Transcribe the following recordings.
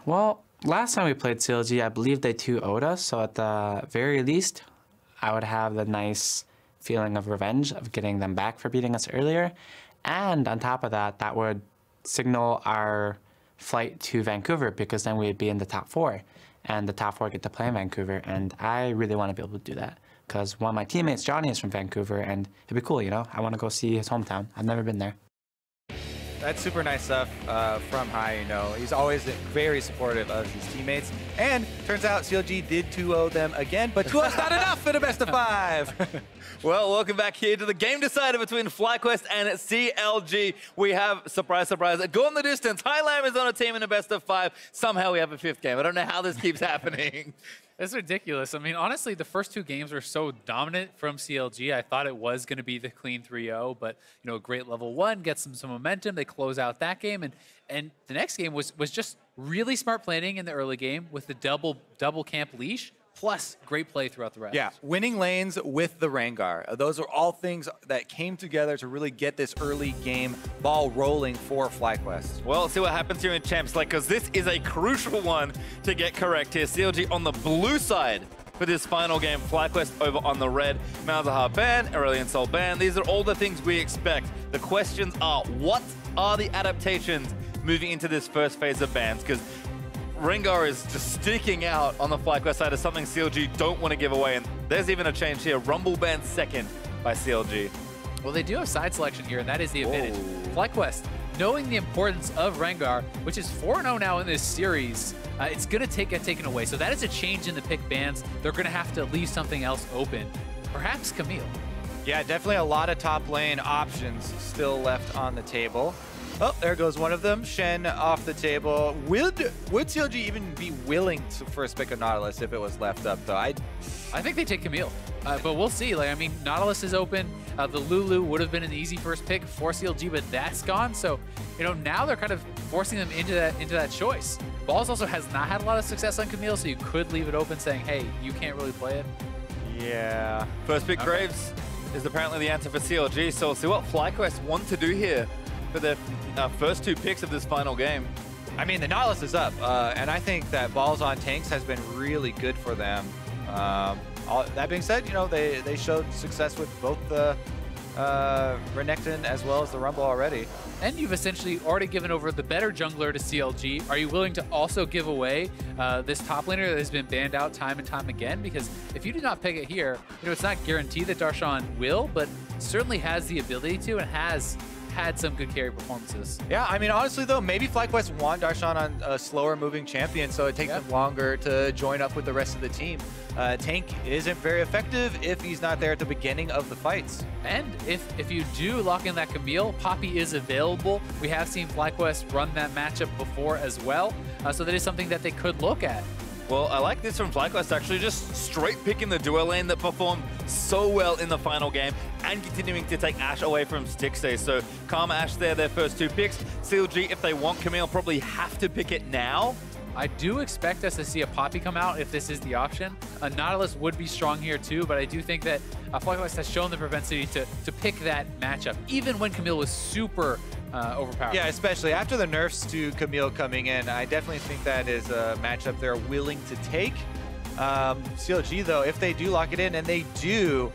Well, last time we played CLG, I believe they 2-0'd us, so at the very least, I would have the nice feeling of revenge of getting them back for beating us earlier. And on top of that, that would signal our flight to Vancouver, because then we'd be in the top 4, and the top 4 get to play in Vancouver, and I really want to be able to do that, because one of my teammates, Johnny, is from Vancouver, and it'd be cool, you know? I want to go see his hometown. I've never been there. That's super nice stuff from Hai, you know. He's always very supportive of his teammates. And turns out CLG did 2-0 them again, but 2-0's not enough for the best of 5. Well, welcome back here to the game decider between FlyQuest and CLG. We have, surprise, surprise, Gone the Distance. Highlam is on a team in a best of 5. Somehow we have a 5th game. I don't know how this keeps happening. It's ridiculous. I mean, honestly, the first 2 games were so dominant from CLG. I thought it was going to be the clean 3-0, but, you know, a great level 1, gets them some momentum. They close out that game, and the next game was just really smart planning in the early game with the double camp leash, plus great play throughout the rest. Yeah, winning lanes with the Rengar. Those are all things that came together to really get this early game ball rolling for FlyQuest. Well, let's see what happens here in Champs, because this is a crucial one to get correct here. CLG on the blue side for this final game. FlyQuest over on the red. Malzahar ban, Aurelion Sol ban. These are all the things we expect. The questions are, what are the adaptations moving into this first phase of bans? Because Rengar is just sticking out on the FlyQuest side as something CLG don't want to give away. And there's even a change here. Rumble banned 2nd by CLG. Well, they do have side selection here, and that is the advantage. FlyQuest, knowing the importance of Rengar, which is 4-0 now in this series, it's going to get taken away. So that is a change in the pick bans. They're going to have to leave something else open. Perhaps Camille. Yeah, definitely a lot of top lane options still left on the table. Oh, there goes one of them. Shen off the table. Would CLG even be willing to first pick a Nautilus if it was left up, though? I think they take Camille, but we'll see. Like, I mean, Nautilus is open. The Lulu would have been an easy first pick for CLG, but that's gone. So, you know, now they're kind of forcing them into that choice. Balls also has not had a lot of success on Camille, so you could leave it open, saying, "Hey, you can't really play it." Yeah. First pick Graves is apparently the answer for CLG. So we'll see what FlyQuest want to do here for their first 2 picks of this final game. I mean, the Nautilus is up, and I think that Balls on Tanks has been really good for them. That being said, you know, they showed success with both the Renekton as well as the Rumble already. And you've essentially already given over the better jungler to CLG. Are you willing to also give away this top laner that has been banned out time and time again? Because if you do not pick it here, you know, it's not guaranteed that Darshan will, but certainly has the ability to and has had some good carry performances. Yeah, I mean, honestly, though, maybe FlyQuest want Darshan on a slower moving champion, so it takes them longer to join up with the rest of the team. Tank isn't very effective if he's not there at the beginning of the fights. And if you do lock in that Camille, Poppy is available. We have seen FlyQuest run that matchup before as well, so that is something that they could look at. Well, I like this from FlyQuest, actually, just straight picking the duo lane that performed so well in the final game and continuing to take Ashe away from Stixxay. So Karma, Ashe there, their first 2 picks. CLG, if they want Camille, probably have to pick it now. I do expect us to see a Poppy come out if this is the option. A Nautilus would be strong here too, but I do think that FlyQuest has shown the propensity to pick that matchup, even when Camille was super overpowered. Yeah, especially after the nerfs to Camille coming in. I definitely think that is a matchup they're willing to take. CLG, though, if they do lock it in, and they do,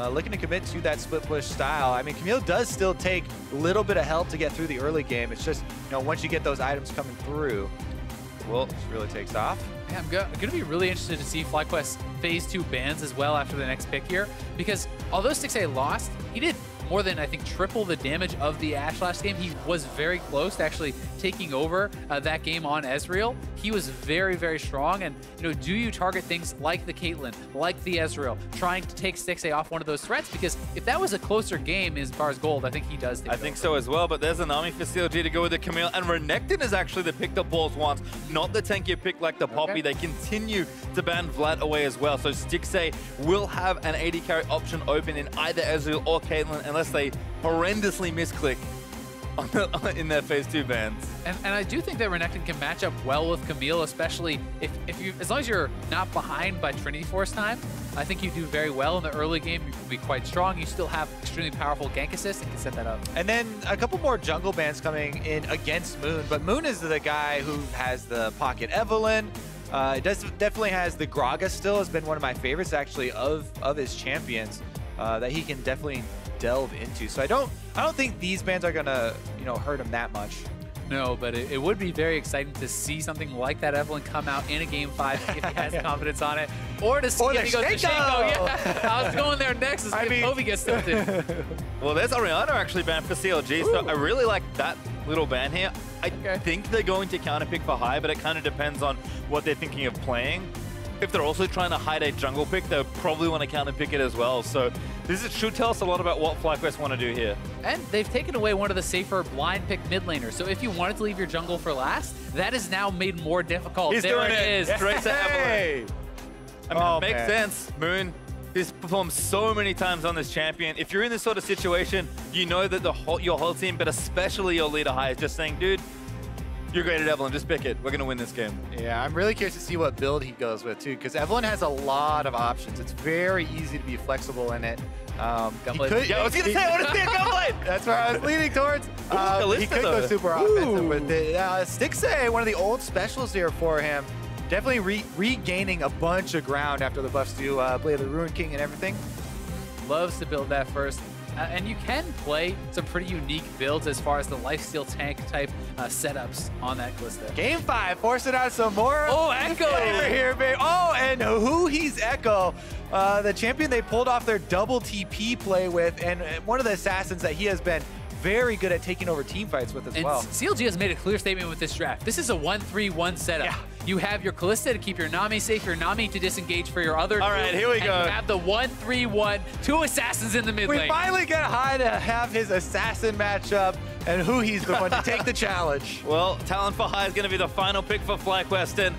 looking to commit to that split push style. I mean, Camille does still take a little bit of help to get through the early game. It's just, you know, once you get those items coming through, well, it really takes off. Yeah, I'm going to be really interested to see FlyQuest phase 2 bans as well after the next pick here, because although Stixxay lost, he did more than, I think, triple the damage of the Ashe last game. He was very close to actually taking over that game on Ezreal. He was very, very strong. And, you know, do you target things like the Caitlyn, like the Ezreal, trying to take Stixxay off one of those threats? Because if that was a closer game as far as gold, I think he does take I think so as well, but there's an army for CLG to go with the Camille, and Renekton is actually the pick that Balls wants, not the tankier pick like the Poppy. They continue to ban Vlad away as well, so Stixxay will have an AD carry option open in either Ezreal or Caitlyn, unless they horrendously misclick in their phase 2 bans. And I do think that Renekton can match up well with Camille, especially if you, as long as you're not behind by Trinity Force time. I think you do very well in the early game. You can be quite strong. You still have extremely powerful gank assist and can set that up. And then a couple more jungle bans coming in against Moon, but Moon is the guy who has the Pocket Evelyn. It definitely has the Gragas still, has been one of my favorites actually of his champions that he can definitely delve into. So I don't think these bans are gonna hurt him that much. No, but it would be very exciting to see something like that Evelyn come out in a game 5 if he has confidence on it, or to see if he goes to Shaco. Yeah, I was going there next as Kobe gets stuffed in. Well, there's Ariana actually banned for CLG, so I really like that little ban here. I think they're going to counterpick for high, but it kind of depends on what they're thinking of playing. If they're also trying to hide a jungle pick, they'll probably want to counterpick it as well. So this should tell us a lot about what FlyQuest want to do here. And they've taken away one of the safer blind pick mid laners. So if you wanted to leave your jungle for last, that is now made more difficult. He's doing it. Straight to Evelyn. I mean, it makes sense. Moon, he's performed so many times on this champion. If you're in this sort of situation, you know that your whole team, but especially your leader high, is just saying, dude, you're great at Evelyn, just pick it. We're going to win this game. Yeah, I'm really curious to see what build he goes with, too, because Evelyn has a lot of options. It's very easy to be flexible in it. Yeah, I was going to say, I want to see a gunblade! That's where I was leaning towards. He could go super offensive with it. Stixxay, one of the old specials here for him. Definitely regaining a bunch of ground after the buffs to play the Ruin King and everything. Loves to build that first. And you can play some pretty unique builds as far as the lifesteal tank type setups on that Kalista. Game 5, forcing out some more. Oh, Echo! Here, babe. Oh, and who he's Echo. The champion they pulled off their double TP play with, and one of the assassins that he has been very good at taking over team fights with as well. CLG has made a clear statement with this draft. This is a 1-3-1 setup. Yeah. You have your Kalista to keep your Nami safe, your Nami to disengage for your other. All right, here we go. You have the 1-3-1, 2 assassins in the mid lane. We finally get High to have his assassin matchup, and who he's the one to take the challenge. Well, Talon for High is going to be the final pick for FlyQuest, and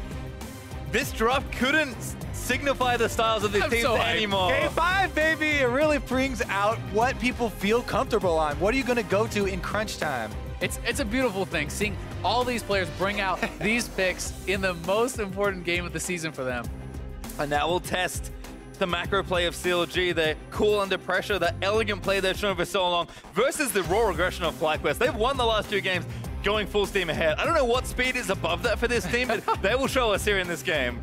this drop couldn't signify the styles of these teams anymore. Game 5, baby! It really brings out what people feel comfortable on. What are you going to go to in crunch time? It's a beautiful thing, seeing all these players bring out these picks in the most important game of the season for them. And that will test the macro play of CLG, their cool under pressure, the elegant play they've shown for so long, versus the raw aggression of FlyQuest. They've won the last 2 games going full steam ahead. I don't know what speed is above that for this team, but they will show us here in this game.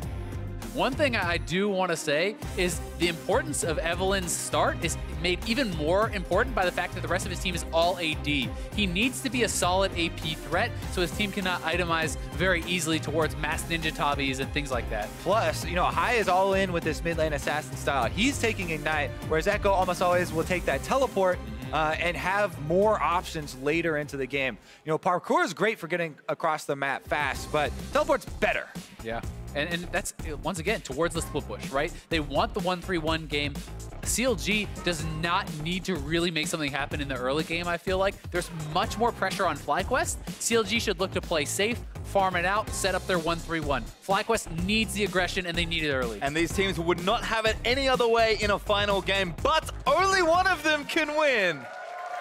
One thing I do want to say is the importance of Evelyn's start is made even more important by the fact that the rest of his team is all AD. He needs to be a solid AP threat so his team cannot itemize very easily towards mass ninja tabis and things like that. Plus, High is all in with this mid lane assassin style. He's taking Ignite, whereas Echo almost always will take that teleport and have more options later into the game. Parkour is great for getting across the map fast, but teleport's better. Yeah. And that's, once again, towards the split push, right? They want the 1-3-1 game. CLG does not need to really make something happen in the early game, I feel like. There's much more pressure on FlyQuest. CLG should look to play safe, farm it out, set up their 1-3-1. FlyQuest needs the aggression, and they need it early. And these teams would not have it any other way in a final game, but only one of them can win.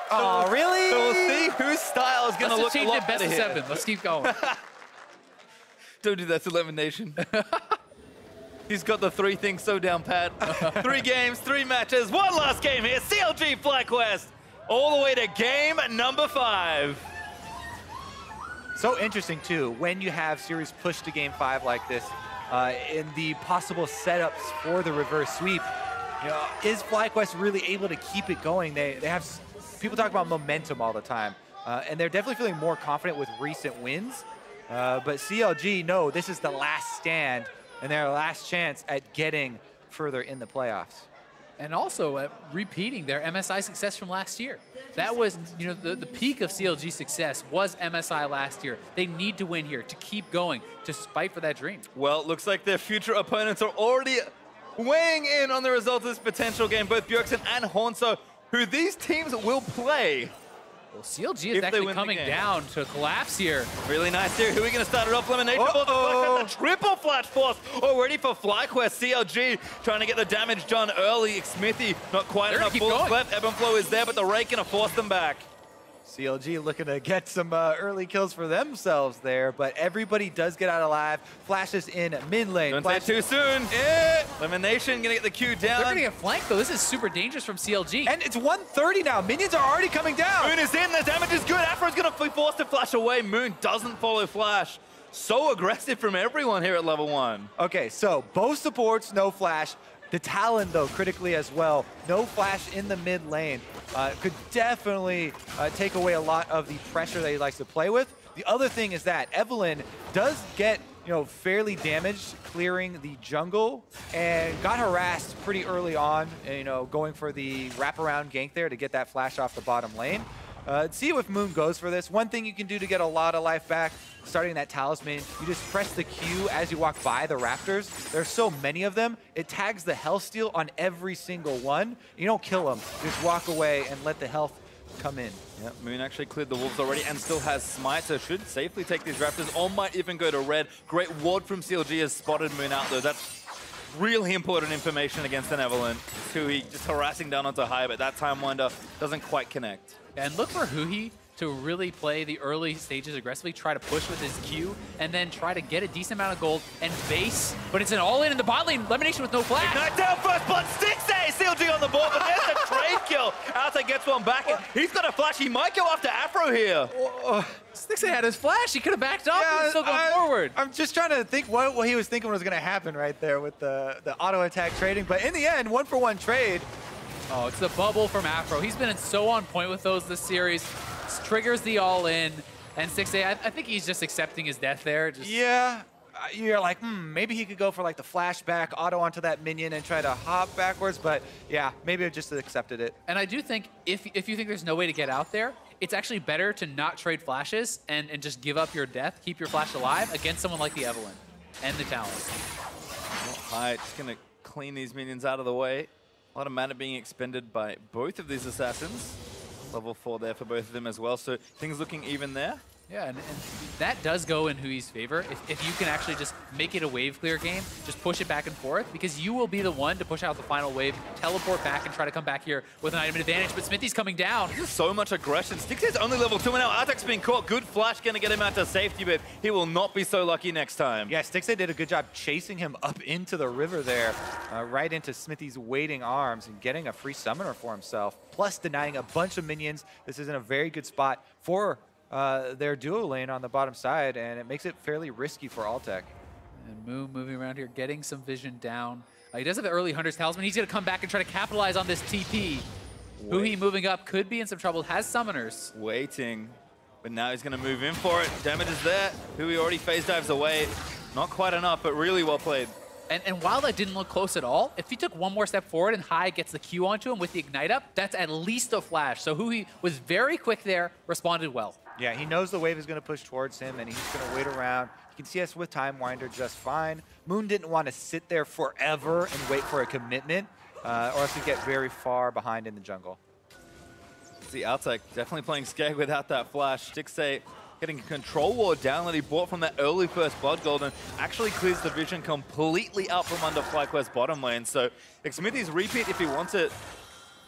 Oh, really? So we'll see whose style is going to look a lot better here. Best of 7. Let's keep going. Don't do that to Elimination. He's got the 3 things so down pat. 3 games, 3 matches, 1 last game here. CLG FlyQuest all the way to game number 5. So interesting, too, when you have series push to game 5 like this, in the possible setups for the reverse sweep, is FlyQuest really able to keep it going? They have, people talk about momentum all the time, and they're definitely feeling more confident with recent wins. But CLG, no, this is the last stand and their last chance at getting further in the playoffs. And also repeating their MSI success from last year. That was, the peak of CLG success was MSI last year. They need to win here to keep going, to fight for that dream. Well, it looks like their future opponents are already weighing in on the result of this potential game. Both Bjergsen and Hornso, who these teams will play. Well, CLG is actually coming down to collapse here. Really nice here. Who are we going to start it off? Elimination. The triple flash force already for FlyQuest. CLG trying to get the damage done early. Smithy not quite enough bullets left. Ebb and Flow is there, but the Rake going to force them back. CLG looking to get some early kills for themselves there, but everybody does get out alive. Flashes in mid lane. Don't say it too soon. Elimination, gonna get the Q down. They're gonna get flanked though. This is super dangerous from CLG. And it's 130 now. Minions are already coming down. Moon is in, the damage is good. Afro's gonna be forced to flash away. Moon doesn't follow Flash. So aggressive from everyone here at level 1. Okay, so both supports, no flash. The Talon, though, critically as well. No flash in the mid lane. Could definitely take away a lot of the pressure that he likes to play with. The other thing is that Evelyn does get, fairly damaged clearing the jungle and got harassed pretty early on, going for the wraparound gank there to get that flash off the bottom lane. See if Moon goes for this. One thing you can do to get a lot of life back, starting that talisman, you just press the Q as you walk by the raptors. There's so many of them. It tags the health steal on every single one. You don't kill them. Just walk away and let the health come in. Yep, Moon actually cleared the wolves already and still has smite, so should safely take these raptors, or might even go to red. Great ward from CLG has spotted Moon out though. That's really important information against an Evelyn. Hui just harassing down onto high, but that time winder doesn't quite connect. And look for Hui to really play the early stages aggressively, try to push with his Q, and then try to get a decent amount of gold and base. But it's an all-in in the bot lane. Elimination with no flash. Ignite down first blood. Stixxay, CLG on the board, but there's a trade kill. Outside gets one back, and he's got a flash. He might go after Afro here. Stixxay had his flash. He could have backed up and still going forward. I'm just trying to think what he was thinking was going to happen right there with the auto attack trading. But in the end, 1-for-1 trade. Oh, it's the bubble from Afro. He's been so on point with those this series. Triggers the all-in. And Stixxay, I think he's just accepting his death there. Yeah. You're like, maybe he could go for like the flashback, auto onto that minion and try to hop backwards. But yeah, maybe I just accepted it. And I do think if you think there's no way to get out there, it's actually better to not trade flashes and just give up your death, keep your flash alive against someone like the Evelyn and the Talon. Alright, just going to clean these minions out of the way. A lot of mana being expended by both of these assassins. Level 4 there for both of them as well, so things looking even there. Yeah, and that does go in Hui's favor. If you can actually just make it a wave clear game, just push it back and forth, because you will be the one to push out the final wave, teleport back, and try to come back here with an item advantage. But Smithy's coming down. There's so much aggression. Stixxay's only level 2 and now Artek's being caught. Good flash going to get him out to safety, but he will not be so lucky next time. Yeah, Stixxay did a good job chasing him up into the river there, right into Smithy's waiting arms and getting a free summoner for himself, plus denying a bunch of minions. This is in a very good spot for their duo lane on the bottom side, and it makes it fairly risky for Altec. And Moon moving around here, getting some vision down. He does have the early Hunter's Talisman. He's going to come back and try to capitalize on this TP. Hui moving up, could be in some trouble, has summoners. Waiting, but now he's going to move in for it. Damage is there. Hui already phase dives away. Not quite enough, but really well played. And while that didn't look close at all, if he took one more step forward and High gets the Q onto him with the Ignite up, that's at least a flash. So Hui was very quick there, responded well. Yeah, he knows the wave is going to push towards him, and he's going to wait around. You can see us with Time Winder just fine. Moon didn't want to sit there forever and wait for a commitment, or else he'd get very far behind in the jungle. See, Altec definitely playing scared without that flash. Stixxay getting a control ward down that he bought from that early first blood gold and actually clears the vision completely out from under FlyQuest bottom lane. So Smithy's repeat, if he wants it,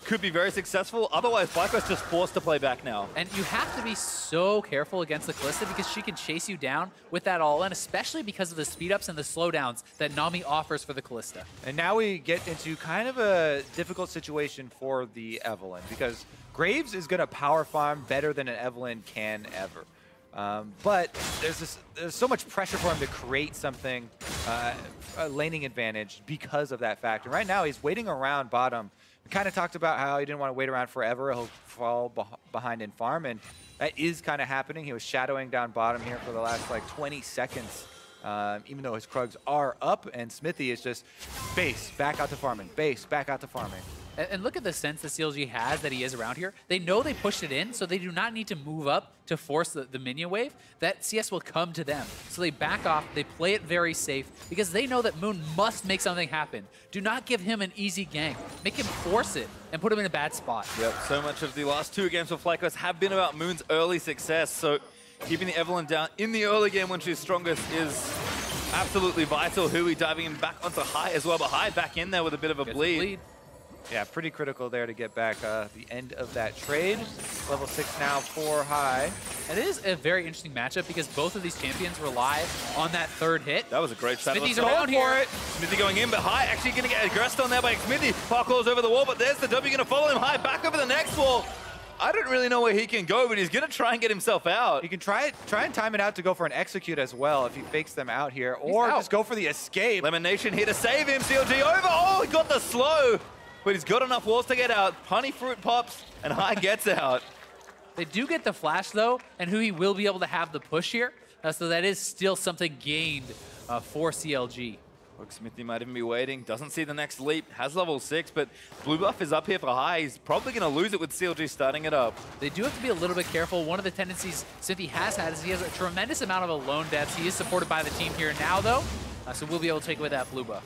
could be very successful. Otherwise, FlyQuest just forced to play back now. And you have to be so careful against the Kalista because she can chase you down with that all-in, especially because of the speed-ups and the slowdowns that Nami offers for the Kalista. And now we get into kind of a difficult situation for the Evelyn, because Graves is going to power farm better than an Evelyn can ever. But there's so much pressure for him to create something, a laning advantage because of that factor. Right now, he's waiting around bottom. We kind of talked about how he didn't want to wait around forever. He'll fall behind in farm, and that is kind of happening. He was shadowing down bottom here for the last like 20 seconds, even though his Krugs are up, and Smithy is just base, back out to farming, base, back out to farming. And look at the sense that CLG has that he is around here. They know they pushed it in, so they do not need to move up to force the minion wave. That CS will come to them. So they back off, they play it very safe, because they know that Moon must make something happen. Do not give him an easy gank. Make him force it and put him in a bad spot. Yep, so much of the last 2 games for FlyQuest have been about Moon's early success, so keeping the Evelyn down in the early game when she's strongest is absolutely vital. Hui diving him back onto High as well, but High back in there with a bit of a bleed. Yeah, pretty critical there to get back the end of that trade. Level 6 now, 4 high. And it is a very interesting matchup because both of these champions rely on that third hit. That was a great shot. Smithy's around here. Smithy going in, but High actually going to get aggressed on there by Smithy. Parkours over the wall, but there's the W going to follow him. High back over the next wall. I don't really know where he can go, but he's going to try and get himself out. You can try and time it out to go for an execute as well if he fakes them out here, or just go for the escape. Lemon Nation here to save him. CLG over. Oh, he got the slow, but he's got enough walls to get out. Honey Fruit pops, and High gets out. They do get the flash, though, and Hui will be able to have the push here. So that is still something gained for CLG. Look, Smithy might even be waiting. Doesn't see the next leap. Has level 6, but blue buff is up here for High. He's probably going to lose it with CLG starting it up. They do have to be a little bit careful. One of the tendencies Smithy has had is he has a tremendous amount of alone deaths. He is supported by the team here now, though, so we'll be able to take away that blue buff.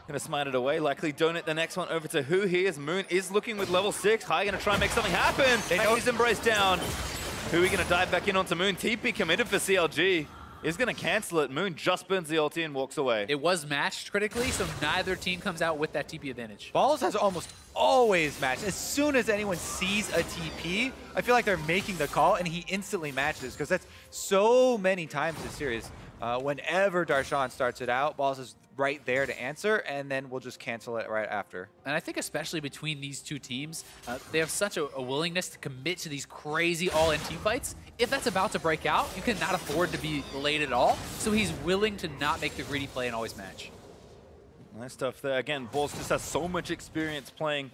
Gonna smite it away, likely donate the next one over to Who here. Moon is looking with level 6. High gonna try and make something happen. Hades Embrace down. Who gonna dive back in onto Moon. TP committed for CLG. Is gonna cancel it. Moon just burns the ulti and walks away. It was matched critically, so neither team comes out with that TP advantage. Balls has almost always matched. As soon as anyone sees a TP, I feel like they're making the call, and he instantly matches, because that's so many times this series. Whenever Darshan starts it out, Balls is right there to answer, and then we'll just cancel it right after. And I think especially between these two teams, they have such a willingness to commit to these crazy all-in team fights. If that's about to break out, you cannot afford to be late at all. So he's willing to not make the greedy play and always match. Nice stuff there. Again, Balls just has so much experience playing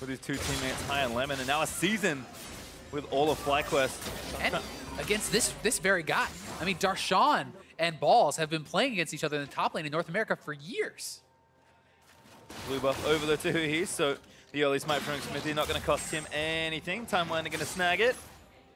with his two teammates, High and Lemon, and now a season with all of FlyQuest. And against this very guy. I mean, Darshan and Balls have been playing against each other in the top lane in North America for years. Blue buff over the two here, so the early smite from Smithy not going to cost him anything. Timeline going to snag it.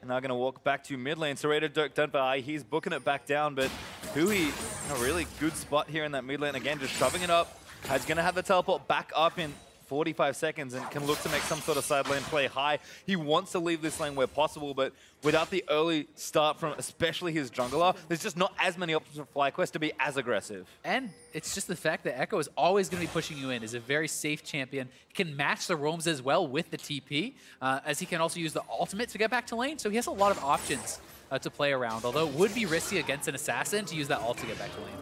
And now going to walk back to mid lane. Serrated Dirk done by he's booking it back down, but Hui, a really good spot here in that mid lane. Again, just shoving it up. He's going to have the teleport back up in 45 seconds and can look to make some sort of side lane play. High, he wants to leave this lane where possible, but without the early start from especially his jungler, there's just not as many options for FlyQuest to be as aggressive. And it's just the fact that Echo is always going to be pushing you in, is a very safe champion. He can match the roams as well with the TP, as he can also use the ultimate to get back to lane, so he has a lot of options to play around, although it would be risky against an assassin to use that ult to get back to lane.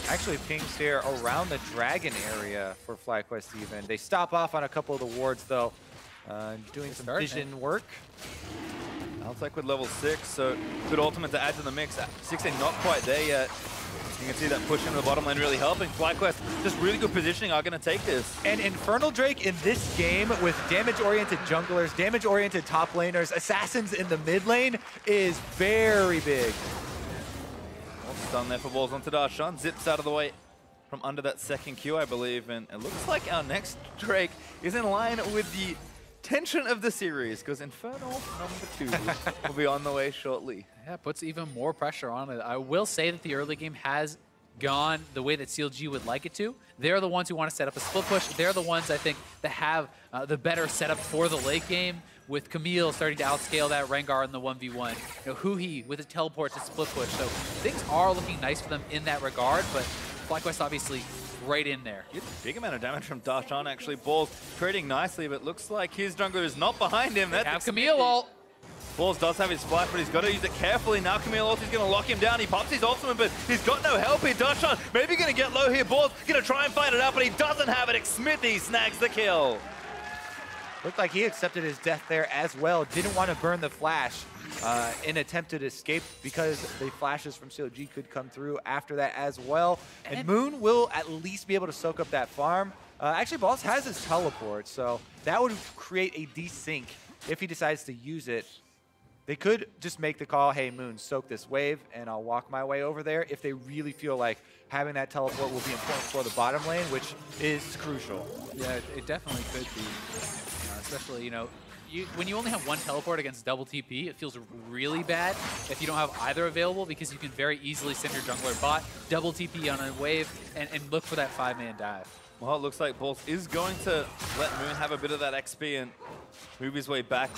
Actually pings here around the dragon area for FlyQuest even. They stop off on a couple of the wards though, doing some vision work. NALCS with level 6, so good ultimate to add to the mix. 16 not quite there yet. You can see that push into the bottom lane really helping. FlyQuest, just really good positioning, are going to take this. And Infernal Drake in this game with damage-oriented junglers, damage-oriented top laners, assassins in the mid lane is very big. Stun there for Balls onto Darshan. Zips out of the way from under that second Q, I believe. And it looks like our next Drake is in line with the tension of the series, because Infernal number 2 will be on the way shortly. Yeah, puts even more pressure on it. I will say that the early game has gone the way that CLG would like it to. They're the ones who want to set up a split push. They're the ones, I think, that have the better setup for the late game, with Camille starting to outscale that Rengar in the 1v1. Hui with a teleport to split push. So things are looking nice for them in that regard, but FlyQuest obviously right in there. Big amount of damage from Darshan, actually. Balls trading nicely, but looks like his jungler is not behind him. They have Camille ult. Balls does have his splash, but he's got to use it carefully. Now Camille ult is going to lock him down. He pops his ultimate, but he's got no help here. Darshan maybe going to get low here. Balls going to try and fight it out, but he doesn't have it. Smithy snags the kill. Looked like he accepted his death there as well. Didn't want to burn the flash in attempted escape, because the flashes from CLG could come through after that as well. And Moon will at least be able to soak up that farm. Actually, Balls has his teleport, so that would create a desync if he decides to use it. They could just make the call, hey, Moon, soak this wave, and I'll walk my way over there if they really feel like having that teleport will be important for the bottom lane, which is crucial. Yeah, it definitely could be. Especially, when you only have one teleport against double TP, it feels really bad if you don't have either available, because you can very easily send your jungler bot, double TP on a wave, and look for that 5-man dive. Well, it looks like Balls is going to let Moon have a bit of that XP and move his way back,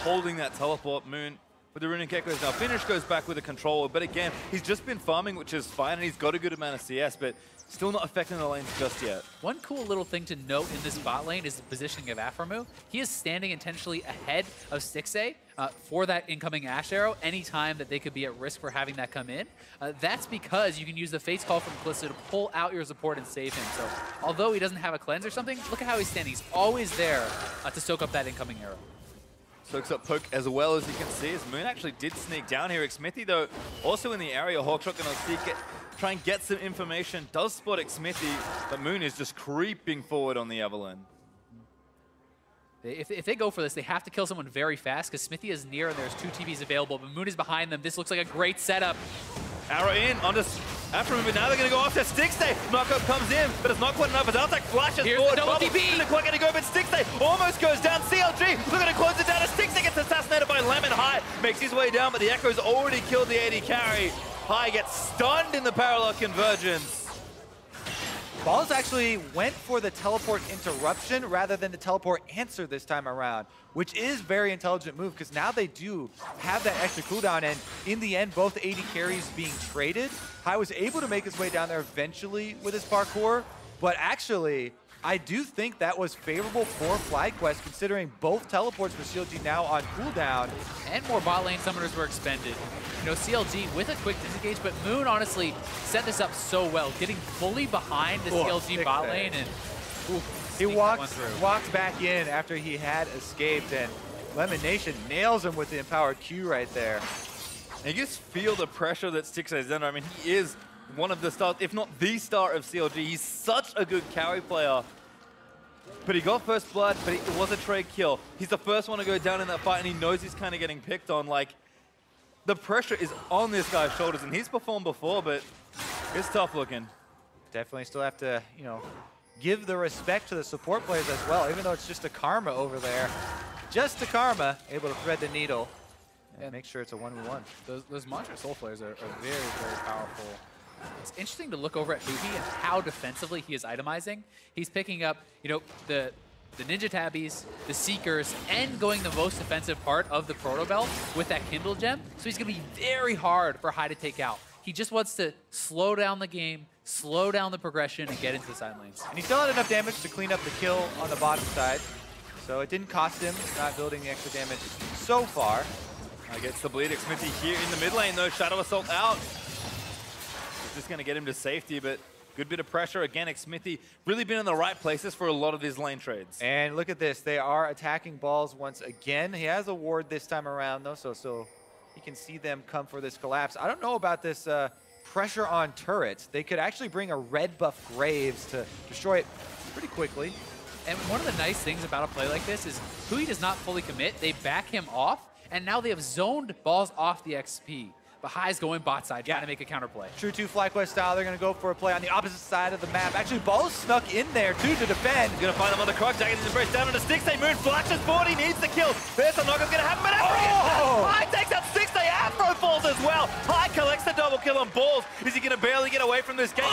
holding that teleport. Moon with the Runic Echoes. Now, Finish goes back with a controller, but again, he's just been farming, which is fine, and he's got a good amount of CS, but still not affecting the lanes just yet. One cool little thing to note in this bot lane is the positioning of Aphromoo. He is standing intentionally ahead of Stixxay for that incoming Ash Arrow anytime that they could be at risk for having that come in. That's because you can use the Face Call from Kalista to pull out your support and save him. So although he doesn't have a cleanse or something, look at how he's standing. He's always there to soak up that incoming arrow. Soaks up Poke as well, as you can see, as Moon actually did sneak down here. Xmithy, though, also in the area. Hawkshot going to try and get some information. Does spot Xmithy, but Moon is just creeping forward on the Evelyn. If they go for this, they have to kill someone very fast because Smithy is near and there's 2 TVs available, but Moon is behind them. This looks like a great setup. Arrow in onto Aphromoo, but now they're going to go after Stixxay. Knockup comes in, but it's not quite enough. As Altac flashes forward. Double TP! Isn't quite going to go, but Stixxay almost goes down. CLG looking to close it down as Stixxay gets assassinated by Lemon. High makes his way down, but the Echo's already killed the AD carry. High gets stunned in the parallel convergence. Balls actually went for the teleport interruption rather than the teleport answer this time around, which is very intelligent move because now they do have that extra cooldown, and in the end, both AD carries being traded. High was able to make his way down there eventually with his parkour, but actually, I do think that was favorable for FlyQuest considering both teleports for CLG now on cooldown. And more bot lane summoners were expended. You know, CLG with a quick disengage, but Moon honestly set this up so well, getting fully behind the CLG bot lane, and he walked back in after he had escaped, and Lemon Nation nails him with the empowered Q right there. And you just feel the pressure that Stixxay is under. I mean, he is one of the stars, if not the star of CLG. He's such a good carry player. But he got first blood, but it was a trade kill. He's the first one to go down in that fight, and he knows he's kind of getting picked on. Like, the pressure is on this guy's shoulders, and he's performed before, but it's tough looking. Definitely still have to, you know, give the respect to the support players as well, even though it's just a Karma over there. Just a Karma, able to thread the needle and make sure it's a 1v1. Those Mantra Soul players are very, very powerful. It's interesting to look over at Huhi and how defensively he is itemizing. He's picking up, you know, the Ninja Tabbies, the Seekers, and going the most defensive part of the Proto Belt with that Kindle Gem. So he's going to be very hard for High to take out. He just wants to slow down the game, slow down the progression, and get into the side lanes. And he still had enough damage to clean up the kill on the bottom side. So it didn't cost him not building the extra damage so far. Gets the bleed. Xmithy here in the mid lane, though. Shadow Assault out. Just going to get him to safety, but good bit of pressure. Again, Xmithy really been in the right places for a lot of these lane trades. And look at this. They are attacking balls once again. He has a ward this time around, though, so he can see them come for this collapse. I don't know about this pressure on turrets. They could actually bring a red buff Graves to destroy it pretty quickly. And one of the nice things about a play like this is Hui does not fully commit. They back him off, and now they have zoned balls off the XP. But High's going bot side, trying to make a counterplay. True to FlyQuest style, they're going to go for a play on the opposite side of the map. Actually, Ball's snuck in there, too, to defend. Going to find him on the Croc, Jagged embrace down on the Stixxay. Moon flashes forward, he needs the kill. There's a knock-up's going to happen, but High takes out Stixxay. Afro falls as well. High collects the double kill on Balls. Is he going to barely get away from this game?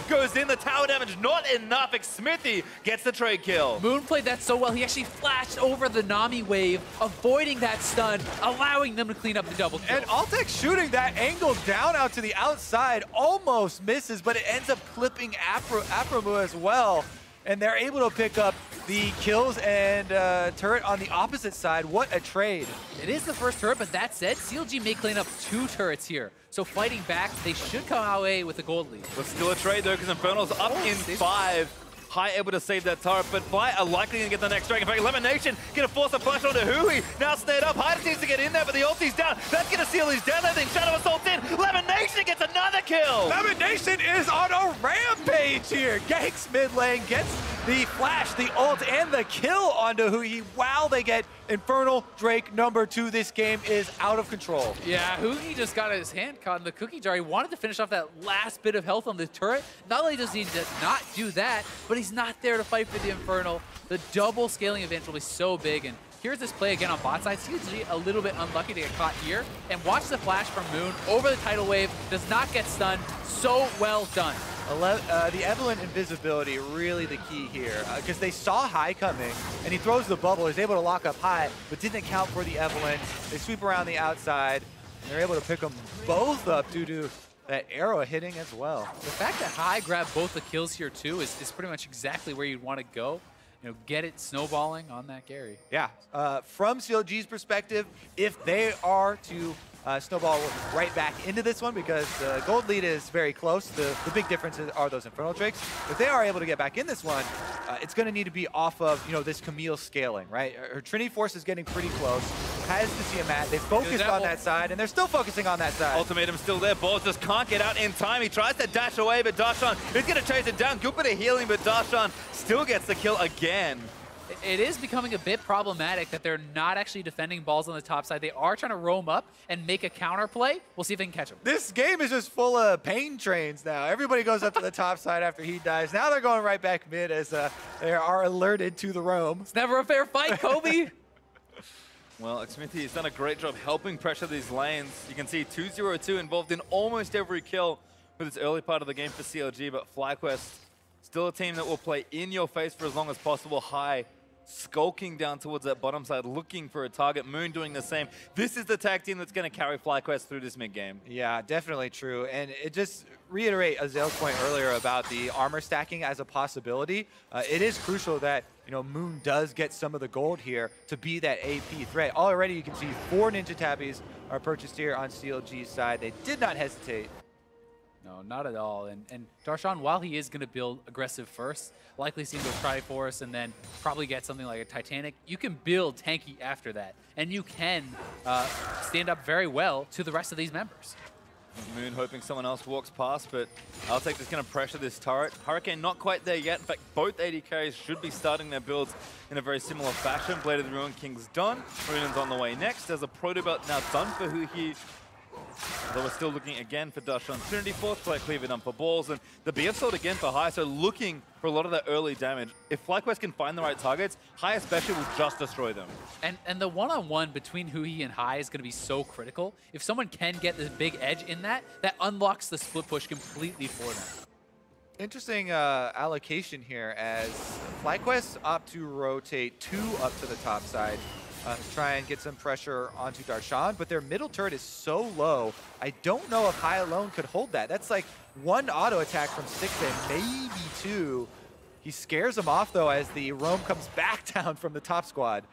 Goes in, the tower damage, not enough. Xmithy gets the trade kill. Moon played that so well, he actually flashed over the Nami wave, avoiding that stun, allowing them to clean up the double kill. And Altex shooting that angle down out to the outside, almost misses, but it ends up clipping Aphromoo as well. And they're able to pick up the kills and turret on the opposite side. What a trade. It is the first turret, but that said, CLG may clean up 2 turrets here. So fighting back, they should come away with a gold lead. But still a trade though, because Infernal's up in 5. High able to save that turret, but Fly are likely to get the next Dragon. In fact, Lemon Nation gonna force a flash onto Hui. Now snared up. High needs to get in there, but the ulti's down. That's gonna seal his down. I think Shadow Assault's in. Lemon Nation gets another kill. Lemon Nation is on a rampage here. Ganks mid lane, gets the flash, the ult, and the kill onto Hui. Wow, they get Infernal Drake #2. This game is out of control. Yeah, Hui just got his hand caught in the cookie jar. He wanted to finish off that last bit of health on the turret. Not only does he not do that, but he's not there to fight for the Infernal. The double scaling advantage will be so big, and here's this play again on bot side. CLG a little bit unlucky to get caught here, and watch the flash from Moon over the tidal wave. Does not get stunned. So well done. The Evelyn invisibility really the key here because they saw High coming and he throws the bubble. He's able to lock up High, but didn't account for the Evelyn. They sweep around the outside and they're able to pick them both up due to that arrow hitting as well. The fact that High grabbed both the kills here too is pretty much exactly where you'd want to go. You know, get it snowballing on that Gary. Yeah, from CLG's perspective, if they are to snowball right back into this one because the gold lead is very close. The big differences are those Infernal Drakes. If they are able to get back in this one, it's going to need to be off of, you know, this Camille scaling, right? Her Trinity Force is getting pretty close. Has to see a mat. They focused on that side, and they're still focusing on that side. Ultimatum's still there. Balls just can't get out in time. He tries to dash away, but Darshan is going to chase it down. Good bit of healing, but Darshan still gets the kill again. It is becoming a bit problematic that they're not actually defending balls on the top side. They are trying to roam up and make a counter play. We'll see if they can catch him. This game is just full of pain trains now. Everybody goes up to the top side after he dies. Now they're going right back mid as they are alerted to the roam. It's never a fair fight, Kobe. Well, Xmithy has done a great job helping pressure these lanes. You can see 2-0-2 involved in almost every kill for this early part of the game for CLG, but FlyQuest, still a team that will play in your face for as long as possible. High, skulking down towards that bottom side, looking for a target. Moon doing the same. This is the tag team that's going to carry FlyQuest through this mid-game. Yeah, definitely true. And it just reiterate Azel's point earlier about the armor stacking as a possibility. It is crucial that, you know, Moon does get some of the gold here to be that AP threat. Already you can see 4 Ninja Tabbies are purchased here on CLG's side. They did not hesitate. No, not at all. And Darshan, while he is going to build aggressive first, likely see him go Triforce and then probably get something like a Titanic, you can build tanky after that. And you can stand up very well to the rest of these members. Moon hoping someone else walks past, but Altec is going to pressure this turret. Hurricane not quite there yet. In fact, both AD carries should be starting their builds in a very similar fashion. Blade of the Ruin King's done. Runen's on the way next. There's a proto belt now done for Huhi. Although we're still looking again for Darshan Trinity Force, Play Cleaver done for balls, and the BF Sword again for High, so looking for a lot of that early damage. If FlyQuest can find the right targets, High especially will just destroy them. And the one-on-one between Huhi and High is going to be so critical. If someone can get this big edge in that unlocks the split push completely for them. Interesting allocation here as FlyQuest opt to rotate 2 up to the top side. Try and get some pressure onto Darshan, but their middle turret is so low, I don't know if High alone could hold that. That's like 1 auto attack from 6 and maybe 2. He scares him off though as the roam comes back down from the top squad.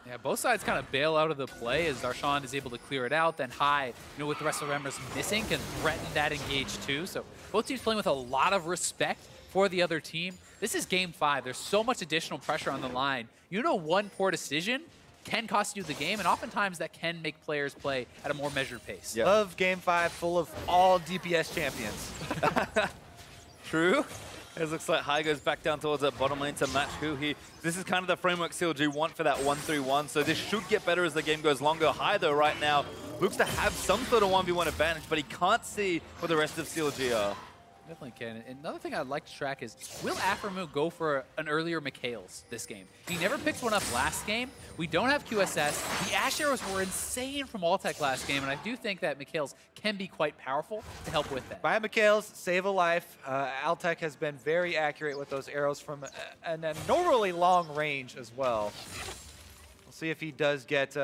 Yeah, both sides kind of bail out of the play as Darshan is able to clear it out. Then High, you know, with the rest of the members missing, can threaten that engage too. So both teams playing with a lot of respect for the other team. This is game 5. There's so much additional pressure on the line. You know, one poor decision can cost you the game, and oftentimes that can make players play at a more measured pace. Yep. Love game 5 full of all DPS champions. True. It looks like High goes back down towards that bottom lane to match Huhi. This is kind of the framework CLG want for that 1-3-1, so this should get better as the game goes longer. High, though, right now looks to have some sort of 1v1 advantage, but he can't see what the rest of CLG are. Definitely can. And another thing I'd like to track is, will Aframu go for an earlier Mikhail's this game? He never picked one up last game. We don't have QSS. The Ash arrows were insane from Altec last game, and I do think that Mikhail's can be quite powerful to help with that. Buy Mikhail's, save a life. Altec has been very accurate with those arrows from an abnormally long range as well. We'll see if he does get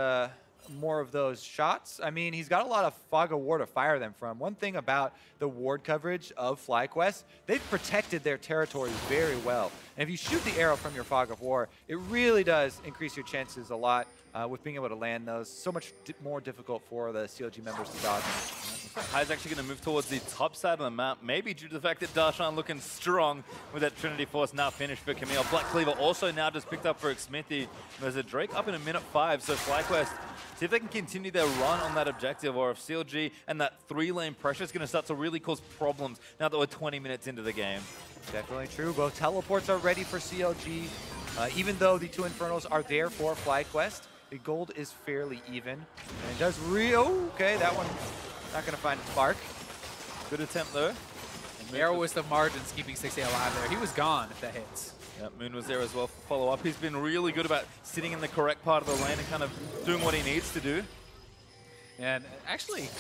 more of those shots. I mean, he's got a lot of Fog of War to fire them from. One thing about the ward coverage of FlyQuest, they've protected their territory very well. And if you shoot the arrow from your Fog of War, it really does increase your chances a lot with being able to land those. So much more difficult for the CLG members to dodge. High's actually going to move towards the top side of the map, maybe due to the fact that Darshan looking strong with that Trinity Force now finished for Camille. Black Cleaver also now just picked up for Xmithy. There's a Drake up in a minute 5, so FlyQuest, see if they can continue their run on that objective, or if CLG and that 3-lane pressure is going to start to really cause problems now that we're 20 minutes into the game. Definitely true. Both teleports are ready for CLG. Even though the 2 Infernals are there for FlyQuest, the gold is fairly even. And it does okay, that one not going to find a spark. Good attempt though. Narrowest of margins keeping 6A alive there. He was gone if that hits. Yeah, Moon was there as well for follow-up. He's been really good about sitting in the correct part of the lane and kind of doing what he needs to do. And actually,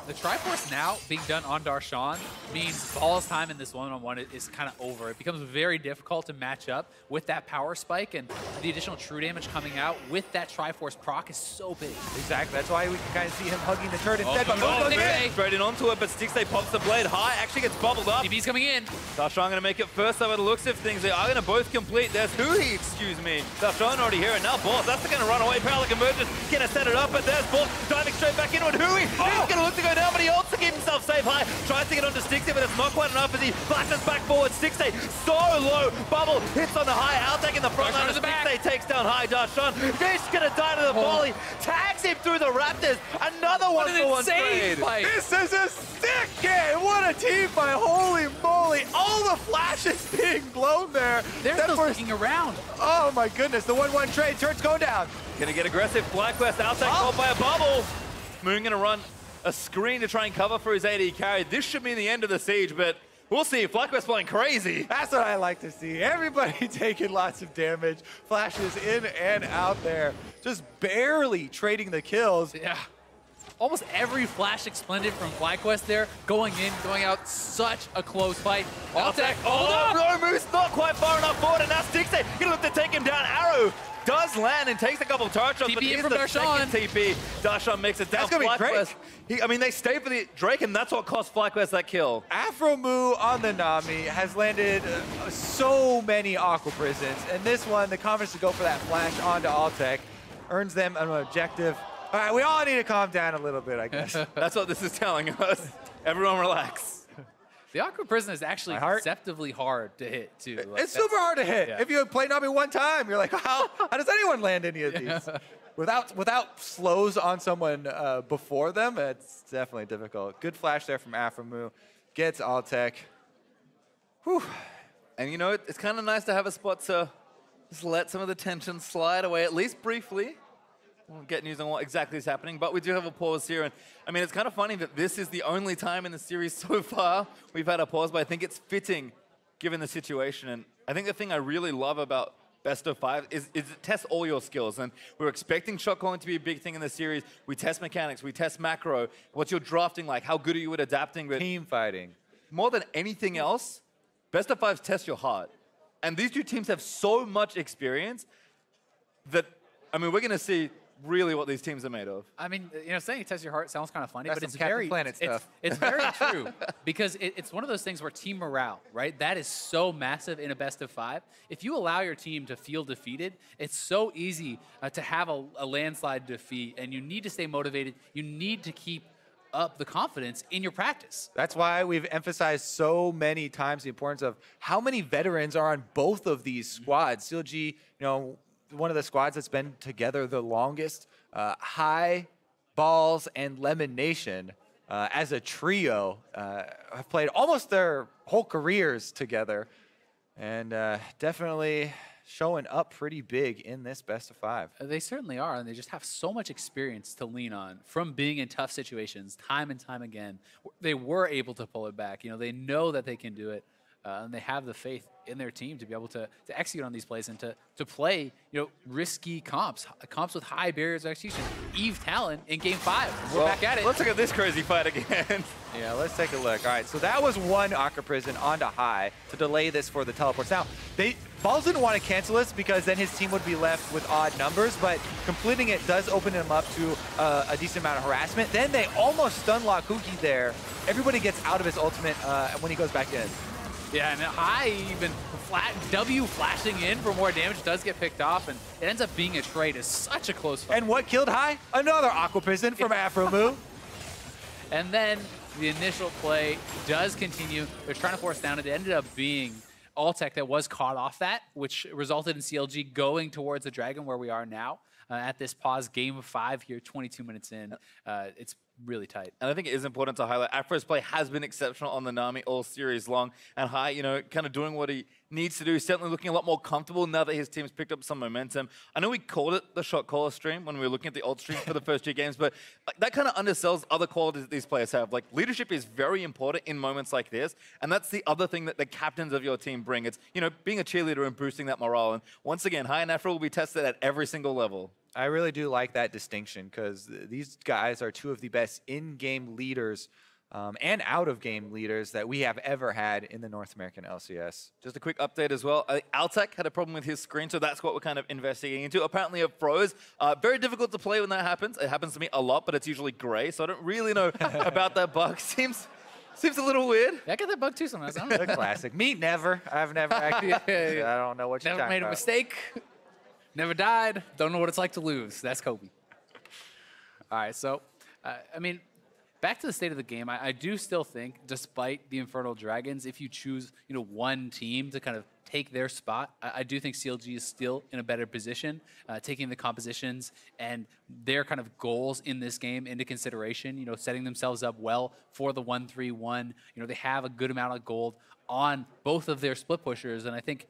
The Triforce now being done on Darshan means Ball's time in this one-on-one is kind of over. It becomes very difficult to match up with that power spike, and the additional true damage coming out with that Triforce proc is so big. Exactly. That's why we can kind of see him hugging the turret instead. But goes in. Straight in onto it, but Stixay pops the blade high. Actually gets bubbled up. TB's coming in. Darshan going to make it first over the looks of things. They are going to both complete. There's Hui, excuse me. Darshan already here, and now Boss. That's going to run away. Parallax Convergence going to set it up, but there's Boss diving straight back into it. Hui, he's going to look to go down, but he also keeps himself safe high. Tries to get onto Stixay, but it's not quite enough as he flashes back forward. Stixay so low. Bubble hits on the high. Outtake in the front line. Stixay takes down high. Darshan, he's going to die to the volley. Tags him through the Raptors. Another one-for-one trade. This is a sick game. What a team fight. Holy moly. All the flashes being blown there. They're still sticking around. Oh my goodness. The 1-1 trade. Turret's going down. Gonna get aggressive. FlyQuest outtake caught by a bubble. Moon gonna run a screen to try and cover for his AD carry. This should be the end of the siege, but we'll see. FlyQuest playing crazy. That's what I like to see. Everybody taking lots of damage. Flashes in and out there. Just barely trading the kills. Yeah. Almost every flash expended from FlyQuest there, going in, going out, such a close fight. Alltech, no, Moose not quite far enough forward, and now Stixay gonna look to take him down. Arrow does land and takes a couple of turret shots, but here's the second TP. Darshan makes it down. That's gonna be great. I mean, they stay for the Drake, and that's what cost FlyQuest that kill. Afromoo on the Nami has landed so many Aqua Prisons, and this one, the confidence to go for that flash onto Alltech, earns them an objective. All right, we all need to calm down a little bit, I guess. That's what this is telling us. Everyone relax. The Aqua Prison is actually deceptively hard to hit, too. Like, it's super hard to hit. Yeah. If you play Nami one time, you're like, how does anyone land any of these? Without slows on someone before them, it's definitely difficult. Good flash there from Afromoo. Gets Alltech. Whew. And you know, it's kind of nice to have a spot to just let some of the tension slide away, at least briefly. We'll get news on what exactly is happening, but we do have a pause here. And I mean, it's kind of funny that this is the only time in the series so far we've had a pause, but I think it's fitting given the situation. And I think the thing I really love about Best of 5 is it tests all your skills. And we're expecting shot calling to be a big thing in the series. We test mechanics, we test macro. What's your drafting like? How good are you at adapting? But team fighting. More than anything else, Best of 5s test your heart. And these two teams have so much experience that, I mean, we're going to see really what these teams are made of. I mean, you know, saying it tests your heart sounds kind of funny, That's but it's Captain very Planet stuff. It's very true because it's one of those things where team morale, right? That is so massive in a best of 5. If you allow your team to feel defeated, it's so easy to have a landslide defeat, and you need to stay motivated. You need to keep up the confidence in your practice. That's why we've emphasized so many times the importance of how many veterans are on both of these squads. CLG, you know, one of the squads that's been together the longest. High, Balls, and Lemon Nation as a trio have played almost their whole careers together, and definitely showing up pretty big in this best of 5. They certainly are, and they just have so much experience to lean on from being in tough situations time and time again. They were able to pull it back. You know, they know that they can do it. And they have the faith in their team to be able to execute on these plays and to play, you know, risky comps with high barriers of execution. Eve Talon in Game 5. We're back at it. Let's look at this crazy fight again. Yeah, let's take a look. All right, so that was one Aqua Prison onto High to delay this for the teleports. Now, Balls didn't want to cancel this because then his team would be left with odd numbers, but completing it does open him up to a decent amount of harassment. Then they almost stun lock Kuki there. Everybody gets out of his ultimate when he goes back in. Yeah, and High even W flashing in for more damage does get picked off, and it ends up being a trade. It's such a close fight. And what killed High? Another Aqua Prison from Afromoo. And then the initial play does continue. They're trying to force down. It ended up being Alltech that was caught off that, which resulted in CLG going towards the Dragon where we are now. At this pause, Game 5 here, 22 minutes in. It's really tight. And I think it is important to highlight Afro's play has been exceptional on the Nami all series long. And High, you know, kind of doing what he needs to do. Certainly looking a lot more comfortable now that his team's picked up some momentum. I know we called it the shot caller stream when we were looking at the old stream for the first 2 games, but that kind of undersells other qualities that these players have. Like, leadership is very important in moments like this, and that's the other thing that the captains of your team bring. It's, you know, being a cheerleader and boosting that morale. And once again, High and Afro will be tested at every single level. I really do like that distinction because these guys are two of the best in-game leaders and out-of-game leaders that we have ever had in the North American LCS. Just a quick update as well. Altec had a problem with his screen, so that's what we're kind of investigating into. Apparently it froze. Very difficult to play when that happens. It happens to me a lot, but it's usually gray, so I don't really know about that bug. Seems a little weird. Yeah, I get that bug too sometimes. The classic. Me, never. I've never actually. I don't know what you're Never talking made about. a mistake. Never died. Don't know what it's like to lose. That's Kobe. All right, so, I mean, back to the state of the game, I do still think, despite the Infernal Dragons, if you choose, one team to kind of take their spot, I do think CLG is still in a better position, taking the compositions and their kind of goals in this game into consideration, setting themselves up well for the 1-3-1. They have a good amount of gold on both of their split pushers, and I think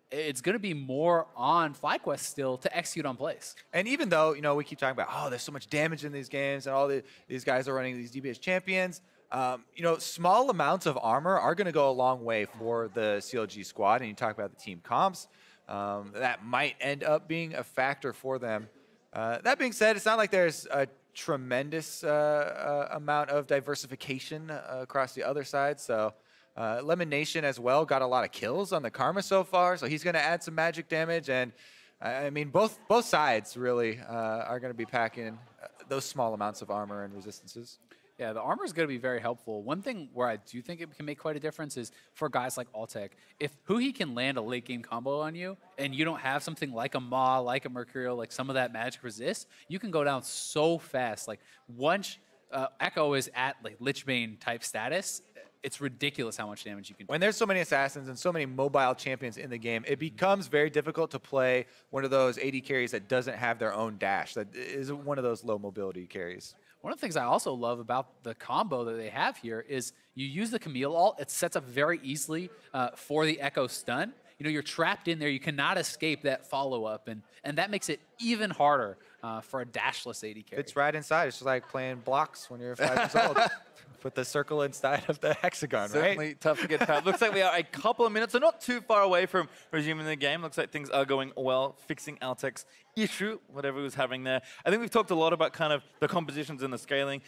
it's going to be more on FlyQuest still to execute on plays. And even though, we keep talking about, oh, there's so much damage in these games and all these guys are running these DBS champions, small amounts of armor are going to go a long way for the CLG squad. And you talk about the team comps, that might end up being a factor for them. That being said, it's not like there's a tremendous amount of diversification across the other side. So Lemon Nation as well got a lot of kills on the Karma so far, so he's going to add some magic damage. And I mean, both sides really are going to be packing those small amounts of armor and resistances. Yeah, the armor is going to be very helpful. One thing where I do think it can make quite a difference is for guys like Altec. If Huhi can land a late game combo on you, and you don't have something like a Maw, like a Mercurial, like some of that magic resist, you can go down so fast. Like once Echo is at like Lichbane type status, it's ridiculous how much damage you can do. When there's so many assassins and so many mobile champions in the game, it becomes very difficult to play one of those AD carries that doesn't have their own dash, that is one of those low mobility carries. One of the things I also love about the combo that they have here is you use the Camille ult, it sets up very easily for the Echo stun. You're trapped in there, you cannot escape that follow-up, and that makes it even harder for a dashless AD carry. It's right inside. It's just like playing blocks when you're 5 years old. Put the circle inside of the hexagon, Certainly right? tough to get trapped. Looks like we are a couple of minutes, so not too far away from resuming the game. Looks like things are going well, fixing Altec's issue, whatever he was having there. I think we've talked a lot about kind of the compositions and the scaling.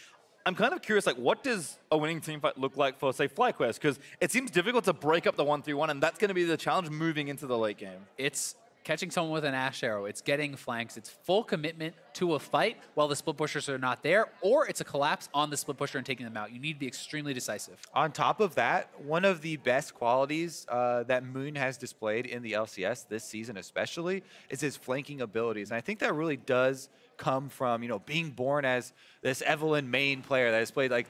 I'm kind of curious, like, what does a winning teamfight look like for, say, FlyQuest? Because it seems difficult to break up the 1-3-1, and that's going to be the challenge moving into the late game. It's catching someone with an Ash Arrow, it's getting flanks, it's full commitment to a fight while the split pushers are not there, or it's a collapse on the split pusher and taking them out. You need to be extremely decisive. On top of that, one of the best qualities that Moon has displayed in the LCS this season especially is his flanking abilities. And I think that really does come from, being born as this Evelyn main player that has played like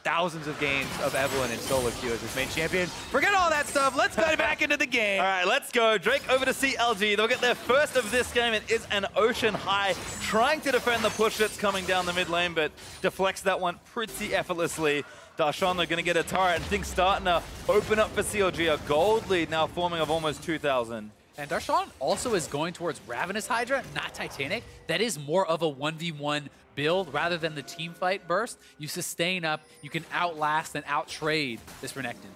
thousands of games of Evelyn and solo queue as his main champion. Forget all that stuff. Let's get back into the game. All right, let's go. Drake over to CLG. They'll get their first of this game. It is an Ocean High trying to defend the push that's coming down the mid lane, but deflects that one pretty effortlessly. Darshan, they're going to get a turret, and things starting to open up for CLG. A gold lead now forming of almost 2,000. And Darshan also is going towards Ravenous Hydra, not Titanic. That is more of a 1v1 build rather than the team fight burst. You sustain up, you can outlast and outtrade this Renekton.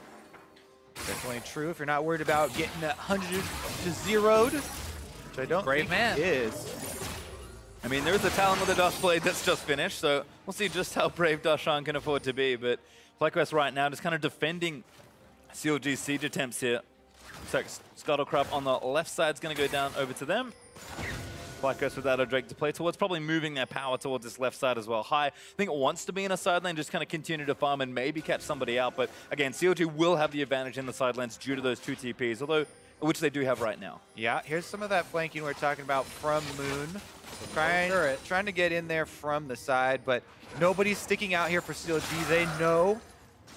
Definitely true if you're not worried about getting 100 to zeroed, which I don't Brave think man. he is. I mean, there is a Talon with a Dust Blade that's just finished, so we'll see just how brave Darshan can afford to be. But FlyQuest right now just kind of defending CLG's siege attempts here. So Scuttlecrab on the left side is going to go down over to them. FlyQuest without a Drake to play towards, probably moving their power towards this left side as well. High, I think it wants to be in a side lane, just kind of continue to farm and maybe catch somebody out. But again, CLG will have the advantage in the side lanes due to those 2 TPs, although which they do have right now. Yeah, here's some of that flanking we're talking about from Moon. Trying to get in there from the side, but nobody's sticking out here for CLG. They know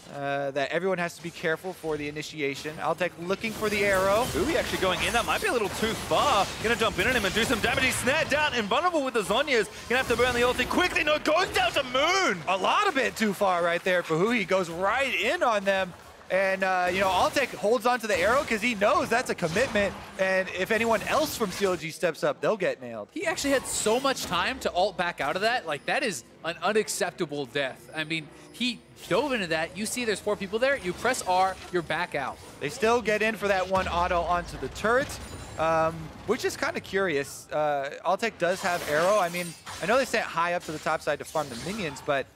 that everyone has to be careful for the initiation. Altec looking for the arrow. Ooh, actually going in. That might be a little too far. Gonna jump in on him and do some damage. He's snared down, invulnerable with the Zhonya's. Gonna have to burn the ulti quickly. No, goes down to Moon. A lot of it too far right there for Hui. Goes right in on them. And, Altec holds on to the arrow because he knows that's a commitment. And if anyone else from CLG steps up, they'll get nailed. He actually had so much time to ult back out of that. Like, that is an unacceptable death. I mean, he dove into that. You see there's 4 people there. You press R, you're back out. They still get in for that one auto onto the turret. which is kind of curious. Altec does have Arrow. I mean, I know they sent high up to the top side to farm the minions, but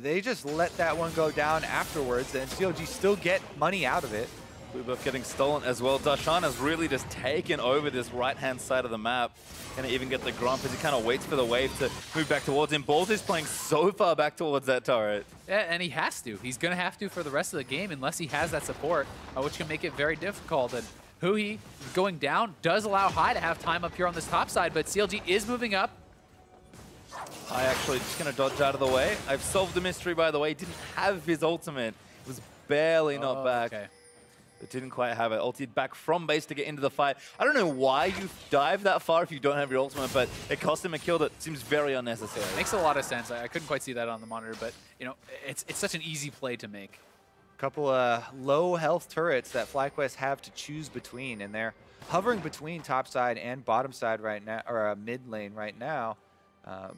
they just let that one go down afterwards, and CLG still get money out of it. Blue buff getting stolen as well. Darshan has really just taken over this right-hand side of the map. Gonna even get the Grump as he kind of waits for the wave to move back towards him. Balls is playing so far back towards that turret. Yeah, and he has to. He's going to have to for the rest of the game unless he has that support, which can make it very difficult. And Huhi going down does allow High to have time up here on this top side, but CLG is moving up. I actually just gonna dodge out of the way. I've solved the mystery, by the way. He didn't have his ultimate. It was barely not back. Okay. It didn't quite have it. Ulted back from base to get into the fight. I don't know why you dive that far if you don't have your ultimate, but it cost him a kill that seems very unnecessary. Makes a lot of sense. I couldn't quite see that on the monitor, but you know, it's such an easy play to make. Couple of low health turrets that FlyQuest have to choose between, and they're hovering between top side and bottom side right now, or mid lane right now.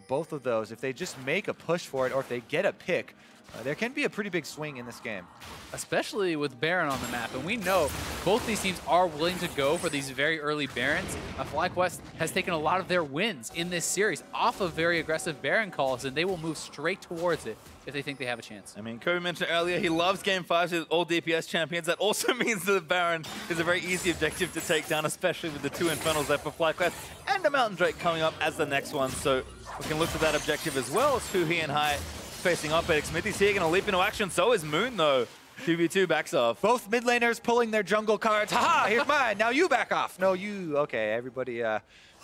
Both of those, if they just make a push for it, or if they get a pick, there can be a pretty big swing in this game. Especially with Baron on the map. And we know both these teams are willing to go for these very early Barons. FlyQuest has taken a lot of their wins in this series off of very aggressive Baron calls, and they will move straight towards it if they think they have a chance. I mean, Kobe mentioned earlier he loves Game 5s with all DPS champions. That also means that the Baron is a very easy objective to take down, especially with the 2 Infernals there for FlyQuest and the Mountain Drake coming up as the next one. So we can look to that objective as well. It's Huhi and High facing up. Smithy's here, going to leap into action. So is Moon, though. 2v2 backs off. Both mid laners pulling their jungle cards. Haha, here's mine. Now you back off. No, you. Okay, everybody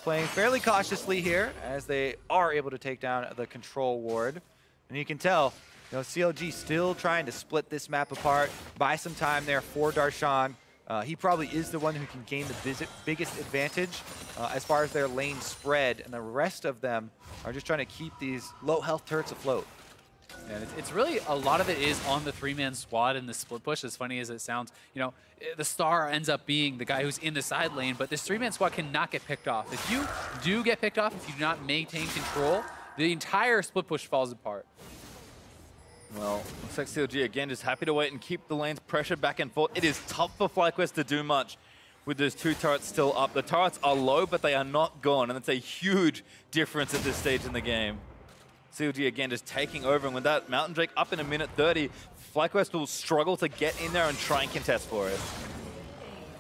playing fairly cautiously here as they are able to take down the control ward. And you can tell, you know, CLG still trying to split this map apart, buy some time there for Darshan. He probably is the one who can gain the biggest advantage as far as their lane spread, and the rest of them are just trying to keep these low health turrets afloat. And it's really, a lot of it is on the 3-man squad in the split push, as funny as it sounds. You know, the star ends up being the guy who's in the side lane, but this 3-man squad cannot get picked off. If you do get picked off, if you do not maintain control, the entire split push falls apart. Well, looks like CLG again just happy to wait and keep the lanes pressured back and forth. It is tough for FlyQuest to do much with those 2 turrets still up. The turrets are low, but they are not gone, and that's a huge difference at this stage in the game. CLG again just taking over, and with that Mountain Drake up in a minute 30, FlyQuest will struggle to get in there and try and contest for it.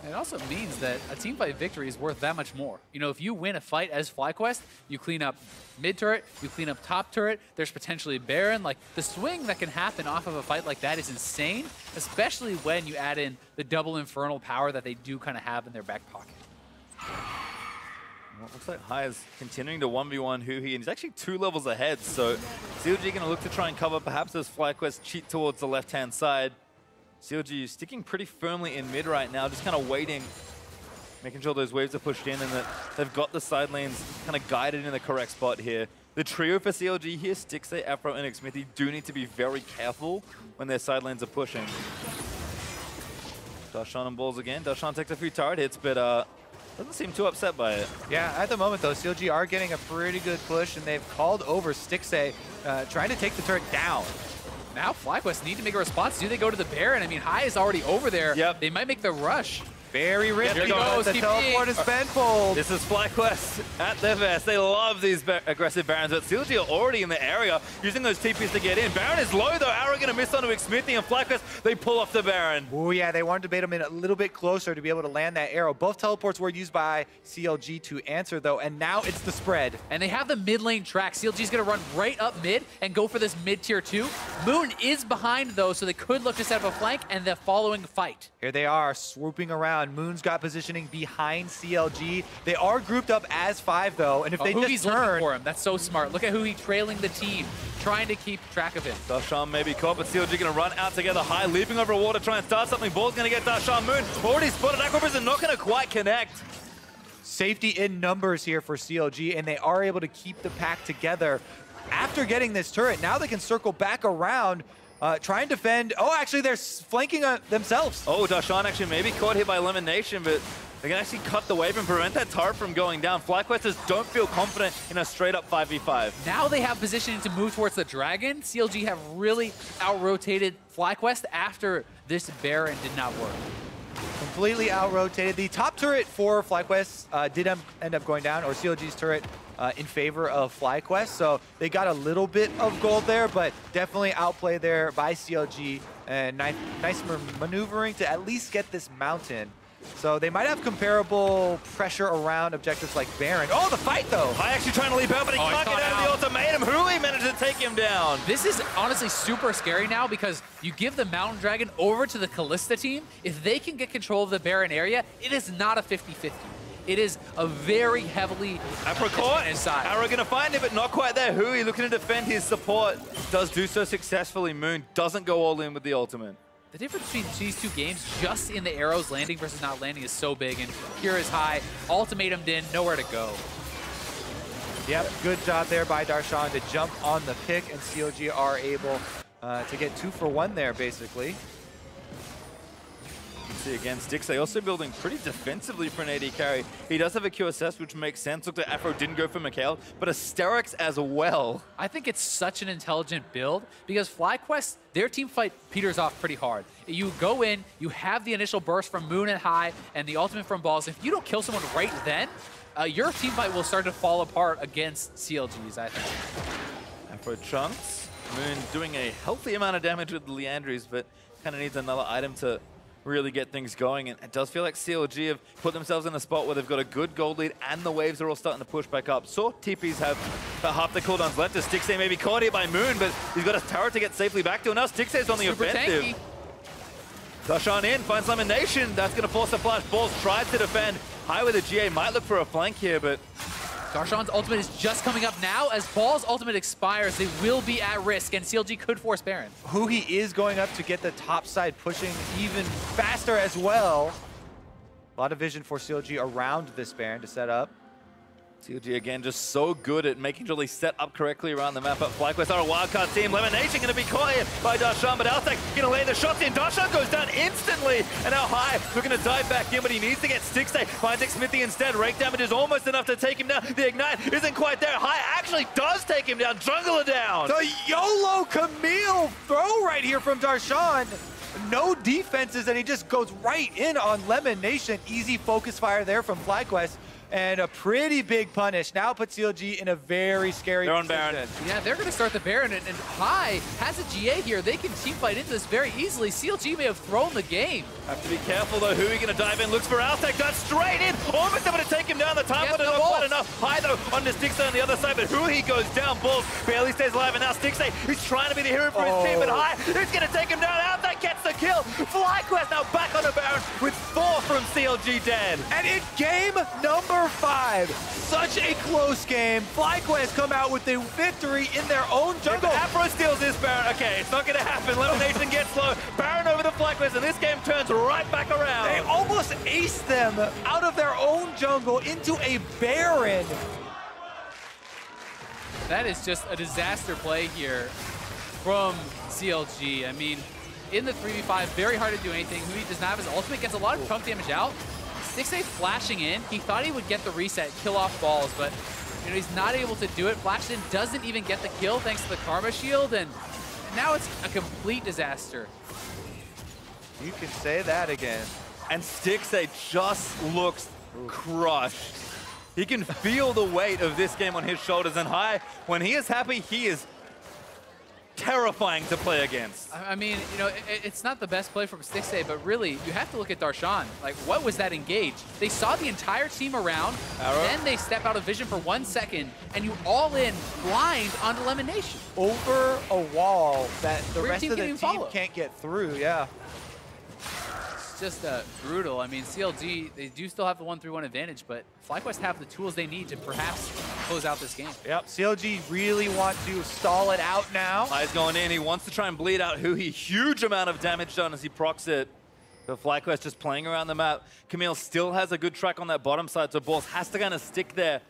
It also means that a teamfight victory is worth that much more. You know, if you win a fight as FlyQuest, you clean up mid turret, you clean up top turret, there's potentially Baron. Like, the swing that can happen off of a fight like that is insane, especially when you add in the double infernal power that they do kind of have in their back pocket. Well, it looks like High is continuing to 1v1 Huhi, and he's actually 2 levels ahead, so CLG going to look to try and cover, perhaps as FlyQuest cheat towards the left-hand side. CLG sticking pretty firmly in mid right now, just kind of waiting, making sure those waves are pushed in and that they've got the side lanes kind of guided in the correct spot here. The trio for CLG here, Stixxay, Afro, and Smithy, do need to be very careful when their side lanes are pushing. Darshan and Balls again. Darshan takes a few turret hits, but doesn't seem too upset by it. Yeah, at the moment, though, CLG are getting a pretty good push, and they've called over Stixxay, trying to take the turret down. Now FlyQuest need to make a response. Do they go to the Baron? I mean, High is already over there. Yep. They might make the rush. Very risky. Here he goes. The teleport has been pulled. This is FlyQuest at their best. They love these aggressive Barons, but CLG are already in the area, using those TPs to get in. Baron is low, though. Arrow going to miss onto Smithy, and FlyQuest, they pull off the Baron. Oh, yeah, they wanted to bait him in a little bit closer to be able to land that arrow. Both teleports were used by CLG to answer, though, and now it's the spread. And they have the mid lane track. CLG's going to run right up mid and go for this mid tier 2. Moon is behind, though, so they could look to set up a flank and the following fight. Here they are, swooping around. Moon's got positioning behind CLG. They are grouped up as 5, though, and if they just turn... for him. That's so smart. Look at Huhi trailing the team, trying to keep track of him. Darshan may be caught, but CLG going to run out together. High, leaping over a wall to try and start something. Ball's going to get Darshan. Moon already spotted. Aquaprison not going to quite connect. Safety in numbers here for CLG, and they are able to keep the pack together. After getting this turret, now they can circle back around, try and defend. Oh, actually, they're flanking themselves. Oh, Darshan actually may be caught here by elimination, but they can actually cut the wave and prevent that turret from going down. FlyQuesters don't feel confident in a straight-up 5v5. Now they have positioning to move towards the Dragon. CLG have really out-rotated FlyQuest after this Baron did not work. completely out-rotated. The top turret for FlyQuest did end up going down, or CLG's turret in favor of FlyQuest. So they got a little bit of gold there, but definitely outplay there by CLG. And nice maneuvering to at least get this mountain. So they might have comparable pressure around objectives like Baron. Oh, the fight though! High actually trying to leap out, but he can't get out of the ultimatum. Hui managed to take him down. This is honestly super scary now because you give the Mountain Dragon over to the Kalista team. If they can get control of the Baron area, it is not a 50-50. It is a very heavily Apricot inside. Arrow gonna find it, but not quite there. Hui looking to defend his support. Does do so successfully. Moon doesn't go all in with the ultimate. The difference between these two games, just in the arrows landing versus not landing, is so big. And here is high, ultimatumed in, nowhere to go. Yep, good job there by Darshan to jump on the pick, and CLG are able to get 2 for 1 there, basically. See again, Stixay also building pretty defensively for an AD carry. He does have a QSS, which makes sense. Looked like Afro didn't go for Mikhail, but Asterix as well. I think it's such an intelligent build because FlyQuest, their team fight peters off pretty hard. You go in, you have the initial burst from Moon and High and the ultimate from Balls. If you don't kill someone right then, your team fight will start to fall apart against CLGs, I think. Afro chunks. Moon doing a healthy amount of damage with the Leandries, but kind of needs another item to really get things going. And it does feel like CLG have put themselves in a spot where they've got a good gold lead and the waves are all starting to push back up. Saw TPs have about half the cooldowns left. Stixay may be caught here by Moon, but he's got a turret to get safely back to. And now Stixay's on the offensive. Darshan in, finds elimination. That's going to force a flash. Balls tries to defend. High with a GA, might look for a flank here, but Darshan's ultimate is just coming up now. As Ball's ultimate expires, they will be at risk, and CLG could force Baron. Hui is going up to get the top side, pushing even faster as well. A lot of vision for CLG around this Baron to set up. CLG again just so good at making sure they set up correctly around the map. But FlyQuest are a wildcard team. Lemonation going to be caught here by Darshan, but Altec going to lay the shots in. Darshan goes down instantly, and now High looking to dive back in, but he needs to get Stixay. Finds Smithy instead. Rake damage is almost enough to take him down. The Ignite isn't quite there. High actually does take him down. Jungler down. The YOLO Camille throw right here from Darshan. No defenses, and he just goes right in on Lemonation. Easy focus fire there from FlyQuest. And a pretty big punish. Now puts CLG in a very scary position. Baron. Yeah, they're going to start the Baron, and High has a GA here. They can team fight into this very easily. CLG may have thrown the game. Have to be careful though. Hui going to dive in, looks for Altec, dives straight in. Almost able to take him down. The time but not quite enough. High though on the Stixay on the other side, but Hui goes down. Balls barely stays alive, and now Stixay, he's trying to be the hero for his team, but High is going to take him down. Altec gets the kill. FlyQuest now back on the Baron with 4 from CLG dead. And in game number 5, such a close game. FlyQuest come out with the victory in their own jungle. Afro steals this Baron. Okay, it's not going to happen. Lemonation gets low. Baron over the FlyQuest, and this game turns right back around. They almost aced them out of their own jungle into a Baron. That is just a disaster play here from CLG. I mean, in the 3v5, very hard to do anything. Hui does not have his ultimate, gets a lot of chunk damage out. Stixay flashing in. He thought he would get the reset, kill off Balls, but he's not able to do it. Flashed in, doesn't even get the kill thanks to the Karma Shield, and now it's a complete disaster. You can say that again. And Stixay just looks crushed. He can feel the weight of this game on his shoulders, and High, when he is happy, he is terrifying to play against. I mean, it's not the best play from Stixay, but really, you have to look at Darshan. Like, what was that engage? They saw the entire team around, then they step out of vision for 1 second, and you all in blind onto Lemonation. Over a wall that the rest of the team follow. can't get through, yeah. It's just brutal. I mean, CLG, they do still have the 1-3-1 advantage, but FlyQuest have the tools they need to perhaps close out this game. Yep, CLG really want to stall it out now. High's going in. He wants to try and bleed out Hui. Huge amount of damage done as he procs it. But FlyQuest just playing around the map. Camille still has a good track on that bottom side, so Balls has to kind of stick there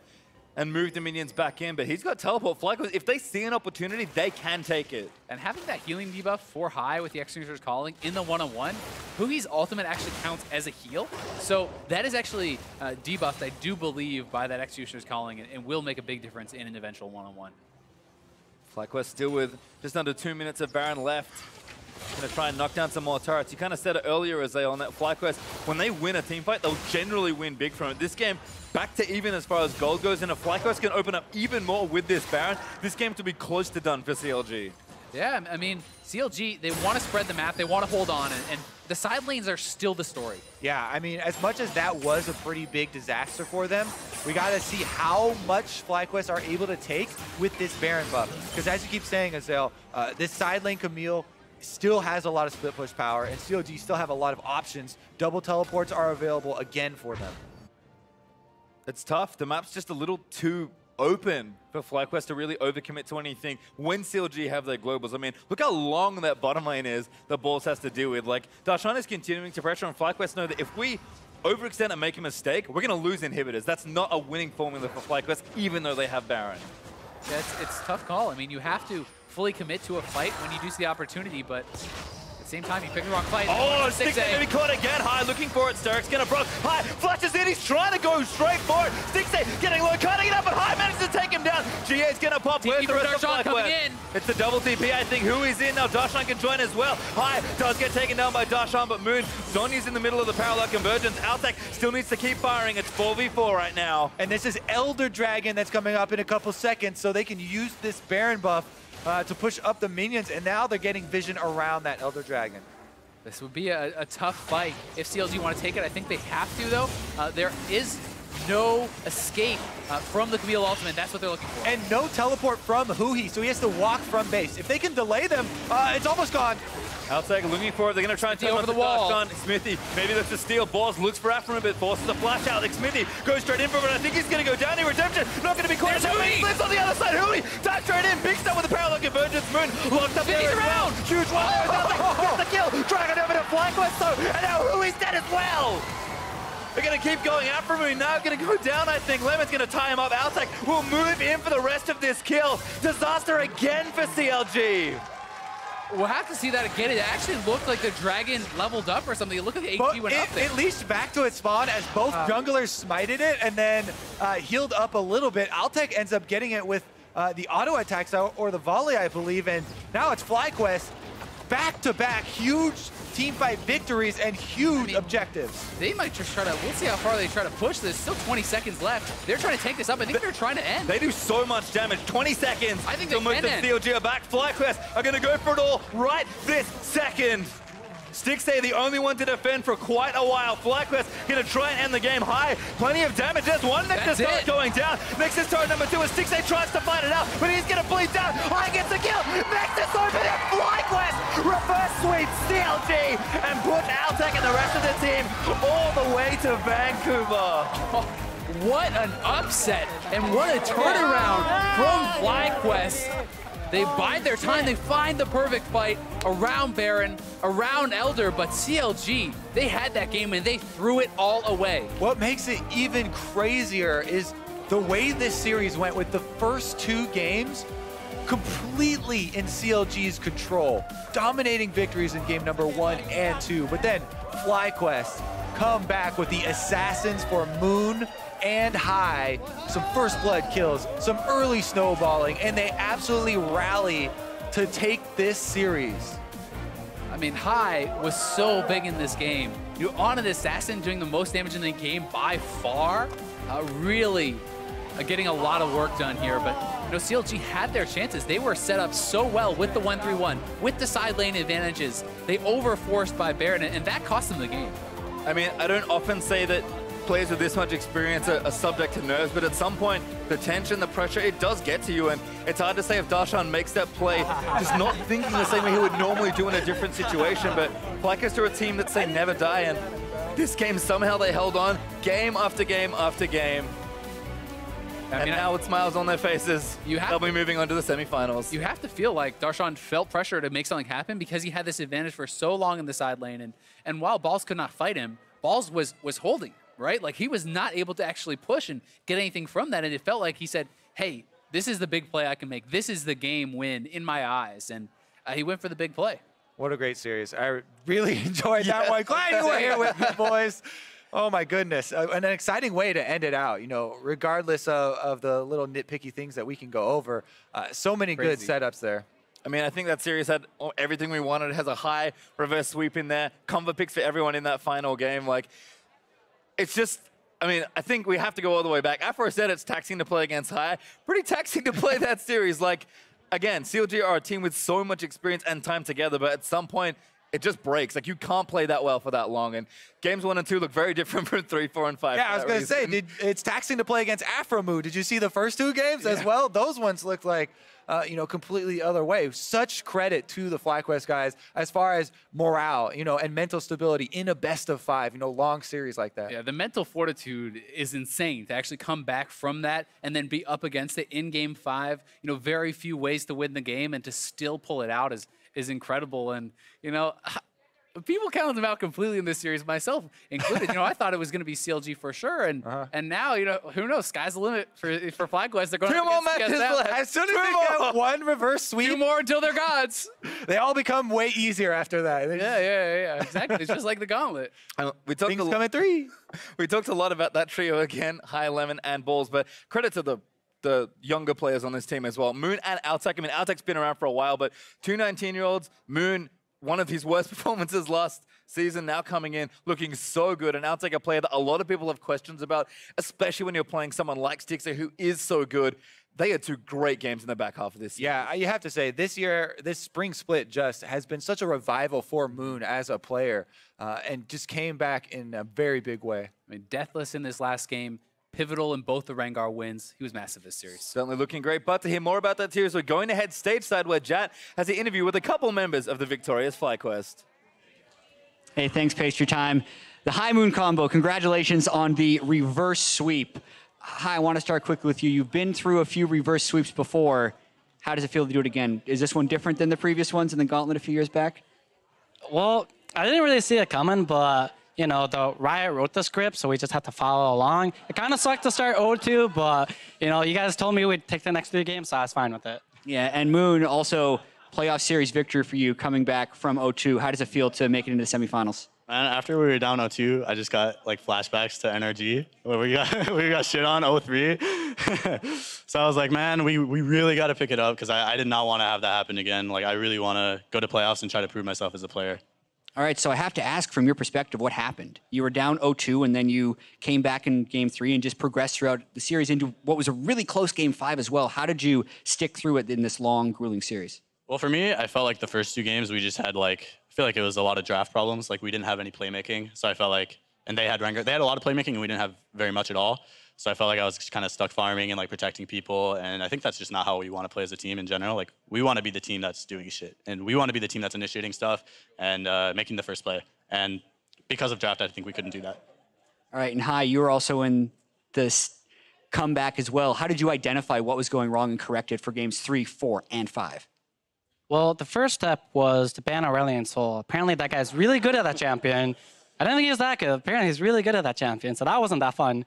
and move the minions back in. But he's got teleport. FlyQuest, if they see an opportunity, they can take it. And having that healing debuff for High with the Executioner's Calling in the one-on-one, Hui's ultimate actually counts as a heal. So that is actually debuffed, I do believe, by that Executioner's Calling and will make a big difference in an eventual one-on-one. FlyQuest still with just under 2 minutes of Baron left. Gonna try and knock down some more turrets. You kind of said it earlier, Isaiah, on that FlyQuest. When they win a team fight, they'll generally win big from it. This game, back to even as far as gold goes, and if FlyQuest can open up even more with this Baron, this game to be close to done for CLG. Yeah, I mean, CLG, they want to spread the map, they want to hold on, and the side lanes are still the story. Yeah, I mean, as much as that was a pretty big disaster for them, we got to see how much FlyQuest are able to take with this Baron buff. Because as you keep saying, Azel, this side lane Camille still has a lot of split push power, and CLG still have a lot of options. Double teleports are available again for them. It's tough. The map's just a little too open for FlyQuest to really overcommit to anything when CLG have their globals. I mean, look how long that bottom lane is that Balls has to deal with. Like, Darshan is continuing to pressure, and FlyQuest know that if we overextend and make a mistake, we're going to lose inhibitors. That's not a winning formula for FlyQuest, even though they have Baron. Yeah, it's a tough call. I mean, you have to fully commit to a fight when you do see the opportunity, but at the same time, you pick the wrong fight. Oh, Stixxay gonna be caught again. High looking for it. Stark's gonna proc. High flashes in. He's trying to go straight for it. Stixxay getting low, cutting it up, but High manages to take him down. GA's gonna pop. Where's the rest of FlyQuest? It's the double TP, I think. Who is in now? Darshan can join as well. High does get taken down by Darshan, but Moon. Zonya's in the middle of the parallel convergence. Altec still needs to keep firing. It's 4v4 right now. And this is Elder Dragon that's coming up in a couple seconds, so they can use this Baron buff to push up the minions, and now they're getting vision around that Elder Dragon. This would be a tough fight if CLG want to take it. I think they have to, though. There is no escape from the Camille ultimate. That's what they're looking for. And no teleport from Huhi, so he has to walk from base. If they can delay them, it's almost gone. Altec looking for it. They're going to try and take over the wall. Smithy, maybe that's a steal. Balls looks for Afro a bit, forces a flash out. Like Smithy goes straight in for it. I think he's going to go down here. Redemption not going to be caught. He slips on the other side. Hui dives straight in. Big stuff with the parallel convergence. Moon locked up there as well. Huge one. Gets the kill. Dragon over to FlyQuest though. And now Hui's dead as well. They're going to keep going after Moon. Now going to go down, I think. Lemon's going to tie him up. Altec will move in for the rest of this kill. Disaster again for CLG. We'll have to see that again. It actually looked like the dragon leveled up or something. It looked like the HP went up there. It leashed back to its spawn as both junglers smited it and then healed up a little bit. Altec ends up getting it with the auto attacks or the volley, I believe, and now it's FlyQuest. Back-to-back huge teamfight victories and huge objectives. They might just try to, we'll see how far they try to push this. Still 20 seconds left. They're trying to take this up. I think they're trying to end. They do so much damage. 20 seconds. I think they most can of end. CLG are back. FlyQuest are going to go for it all right this second. Stixxay the only one to defend for quite a while. FlyQuest going to try and end the game high. Plenty of damage. There's one Nexus turret going down. Nexus turret number 2 as Stixxay tries to fight it out, but he's going to bleed down. High gets the kill. Nexus open and FlyQuest reverse sweep CLG and push Altec and the rest of the team all the way to Vancouver. What an upset and what a turnaround from FlyQuest. They bide their time, they find the perfect fight around Baron, around Elder, but CLG, they had that game and they threw it all away. What makes it even crazier is the way this series went with the first 2 games completely in CLG's control, dominating victories in game number 1 and 2, but then FlyQuest come back with the assassins for Moon and High, some first blood kills, some early snowballing, and they absolutely rally to take this series. I mean, High was so big in this game. You on an assassin doing the most damage in the game by far, really getting a lot of work done here, but you know, CLG had their chances. They were set up so well with the 1-3-1, with the side lane advantages. They overforced by Baron, and that cost them the game. I mean, I don't often say that players with this much experience are subject to nerves, but at some point, the tension, the pressure, it does get to you, and it's hard to say if Darshan makes that play, just not thinking the same way he would normally do in a different situation, but FlyQuest are a team that say never die, and this game, somehow they held on, game after game after game. And now with smiles on their faces, they'll be moving on to the semifinals. You have to feel like Darshan felt pressure to make something happen because he had this advantage for so long in the side lane, and while Balls could not fight him, Balls was holding, right? Like, he was not able to actually push and get anything from that, and it felt like he said, hey, this is the big play I can make. This is the game win in my eyes, and he went for the big play. What a great series. I really enjoyed that one. Glad you were here with me, boys. Oh my goodness, and an exciting way to end it out, you know, regardless of the little nitpicky things that we can go over. So many good setups there. I mean, I think that series had everything we wanted. It has a high reverse sweep in there, combo picks for everyone in that final game. Like, it's just, I mean, I think we have to go all the way back. Afro said it's taxing to play against High. Pretty taxing to play that series. Like, again, CLG are a team with so much experience and time together, but at some point, it just breaks. Like, you can't play that well for that long. And games 1 and 2 look very different from 3, 4, and 5. Yeah, I was going to say, it's taxing to play against Afromu. Did you see the first 2 games as well? Those ones looked like, you know, completely other way. Such credit to the FlyQuest guys as far as morale, you know, and mental stability in a best of 5, you know, long series like that. Yeah, the mental fortitude is insane to actually come back from that and then be up against it in game 5. You know, very few ways to win the game, and to still pull it out is incredible. And, you know, people counted them out completely in this series, myself included. You know, I thought it was going to be CLG for sure, and now, you know, who knows? Sky's the limit for FlyQuest. They're going 2 more matches left. As soon as they get 1 reverse sweep, 2 more until they're gods. they all become way easier after that. Yeah, exactly. It's just like the gauntlet. We talked Things come at 3. We talked a lot about that trio again, High, Lemon, and Balls, but credit to the younger players on this team as well. Moon and Altec. I mean, Altec's been around for a while, but 2 19-year-olds, Moon, one of his worst performances last season, now coming in looking so good. And Altec, a player that a lot of people have questions about, especially when you're playing someone like Stixer, who is so good. They had 2 great games in the back half of this season. Yeah, you have to say, this year, this spring split just has been such a revival for Moon as a player, and just came back in a very big way. I mean, Deathless in this last game, pivotal in both the Rengar wins. He was massive this series. Certainly looking great. But to hear more about that series, we're going to head stateside where Jat has an interview with a couple members of the victorious FlyQuest. Hey, thanks, Pace, for your time. The High Moon combo, congratulations on the reverse sweep. Hi, I want to start quickly with you. You've been through a few reverse sweeps before. How does it feel to do it again? Is this one different than the previous ones in the Gauntlet a few years back? Well, I didn't really see it coming, but, you know, the Riot wrote the script, so we just had to follow along. It kind of sucked to start 0-2, but, you know, you guys told me we'd take the next 3 games, so I was fine with it. Yeah, and Moon, also playoff series victory for you coming back from 0-2. How does it feel to make it into the semifinals? Man, after we were down 0-2, I just got like flashbacks to NRG where we got shit on 0-3. So I was like, man, we really got to pick it up because I did not want to have that happen again. Like, I really want to go to playoffs and try to prove myself as a player. All right, so I have to ask from your perspective, what happened? You were down 0-2, and then you came back in Game 3 and just progressed throughout the series into what was a really close Game 5 as well. How did you stick through it in this long, grueling series? Well, for me, I felt like the first 2 games we just had I feel like it was a lot of draft problems. Like, we didn't have any playmaking, so I felt like, and they had Rengar. They had a lot of playmaking, and we didn't have very much at all. So I felt like I was kind of stuck farming and like protecting people, and I think that's just not how we want to play as a team in general. Like, we want to be the team that's doing shit, and we want to be the team that's initiating stuff and making the first play. And because of draft, I think we couldn't do that. All right, and Hi, you were also in this comeback as well. How did you identify what was going wrong and correct it for games 3, 4, and 5? Well, the first step was to ban Aurelion Sol. Apparently that guy's really good at that champion. I didn't think he was that good. Apparently he's really good at that champion, so that wasn't that fun.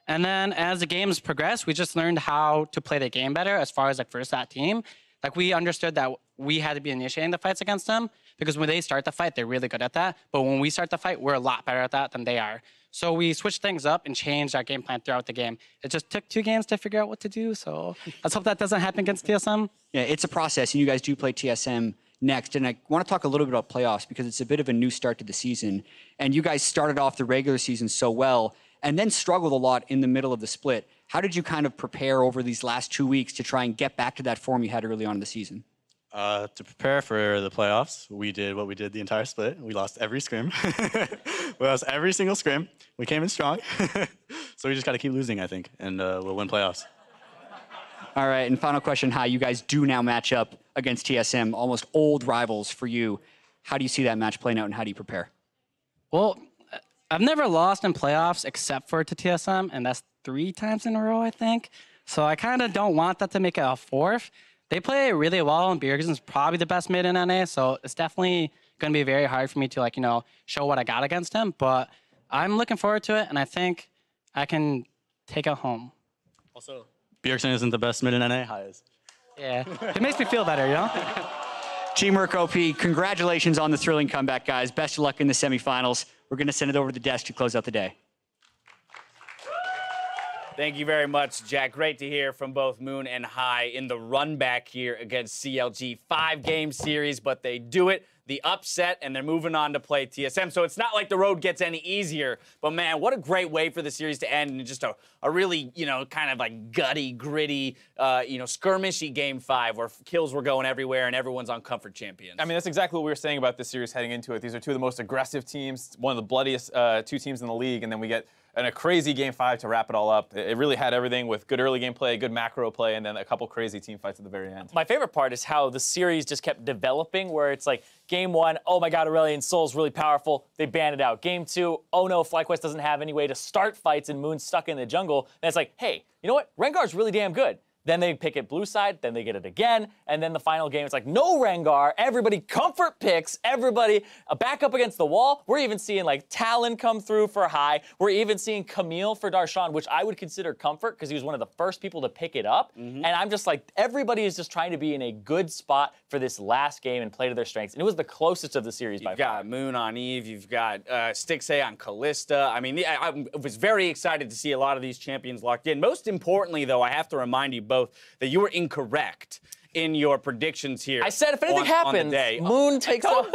And then as the games progressed, we just learned how to play the game better as far as like versus that team. Like, we understood that we had to be initiating the fights against them because when they start the fight, they're really good at that. But when we start the fight, we're a lot better at that than they are. So we switched things up and changed our game plan throughout the game. It just took 2 games to figure out what to do. So let's hope that doesn't happen against TSM. Yeah, it's a process, and you guys do play TSM next. And I want to talk a little bit about playoffs because it's a bit of a new start to the season. And you guys started off the regular season so well and then struggled a lot in the middle of the split. How did you kind of prepare over these last 2 weeks to try and get back to that form you had early on in the season? To prepare for the playoffs, we did what we did the entire split. We lost every scrim. We lost every single scrim. We came in strong. So we just got to keep losing, I think, and we'll win playoffs. All right, and final question, Hi, you guys do now match up against TSM, almost old rivals for you. How do you see that match playing out, and how do you prepare? Well, I've never lost in playoffs except for to TSM, and that's 3 times in a row, I think. So I kind of don't want that to make it a 4th. They play really well, and Bjergsen's probably the best mid in NA, so it's definitely going to be very hard for me to, like, you know, show what I got against him. But I'm looking forward to it, and I think I can take it home. Also, Bjergsen isn't the best mid in NA. Hi is. Yeah, it makes me feel better, you know? Teamwork OP, congratulations on the thrilling comeback, guys. Best of luck in the semifinals. We're going to send it over to the desk to close out the day. Thank you very much, Jack. Great to hear from both Moon and High in the run back here against CLG. 5-game series, but they do it. The upset, and they're moving on to play TSM. So it's not like the road gets any easier. But, man, what a great way for the series to end in just a really, kind of like gutty, gritty, skirmishy Game 5 where kills were going everywhere and everyone's on comfort champions. I mean, that's exactly what we were saying about this series heading into it. These are two of the most aggressive teams, one of the bloodiest two teams in the league, and then we get a crazy Game 5 to wrap it all up. It really had everything with good early game play, good macro play, and then a couple crazy team fights at the very end. My favorite part is how the series just kept developing, where it's like, Game 1, oh my god, Aurelion Sol's really powerful. They ban it out. Game 2, oh no, FlyQuest doesn't have any way to start fights and Moon's stuck in the jungle. And it's like, hey, you know what? Rengar's really damn good. Then they pick it blue side, then they get it again, and then the final game, it's like, no Rengar, everybody comfort picks, everybody back up against the wall. We're even seeing like Talon come through for High. We're even seeing Camille for Darshan, which I would consider comfort because he was one of the first people to pick it up. And I'm just like, everybody is just trying to be in a good spot for this last game and play to their strengths. And it was the closest of the series by far. You've got Moon on Eve, you've got Stixay on Callista. I mean, I was very excited to see a lot of these champions locked in. Most importantly, though, I have to remind you both that you were incorrect in your predictions here. I said if anything happens, Moon takes off.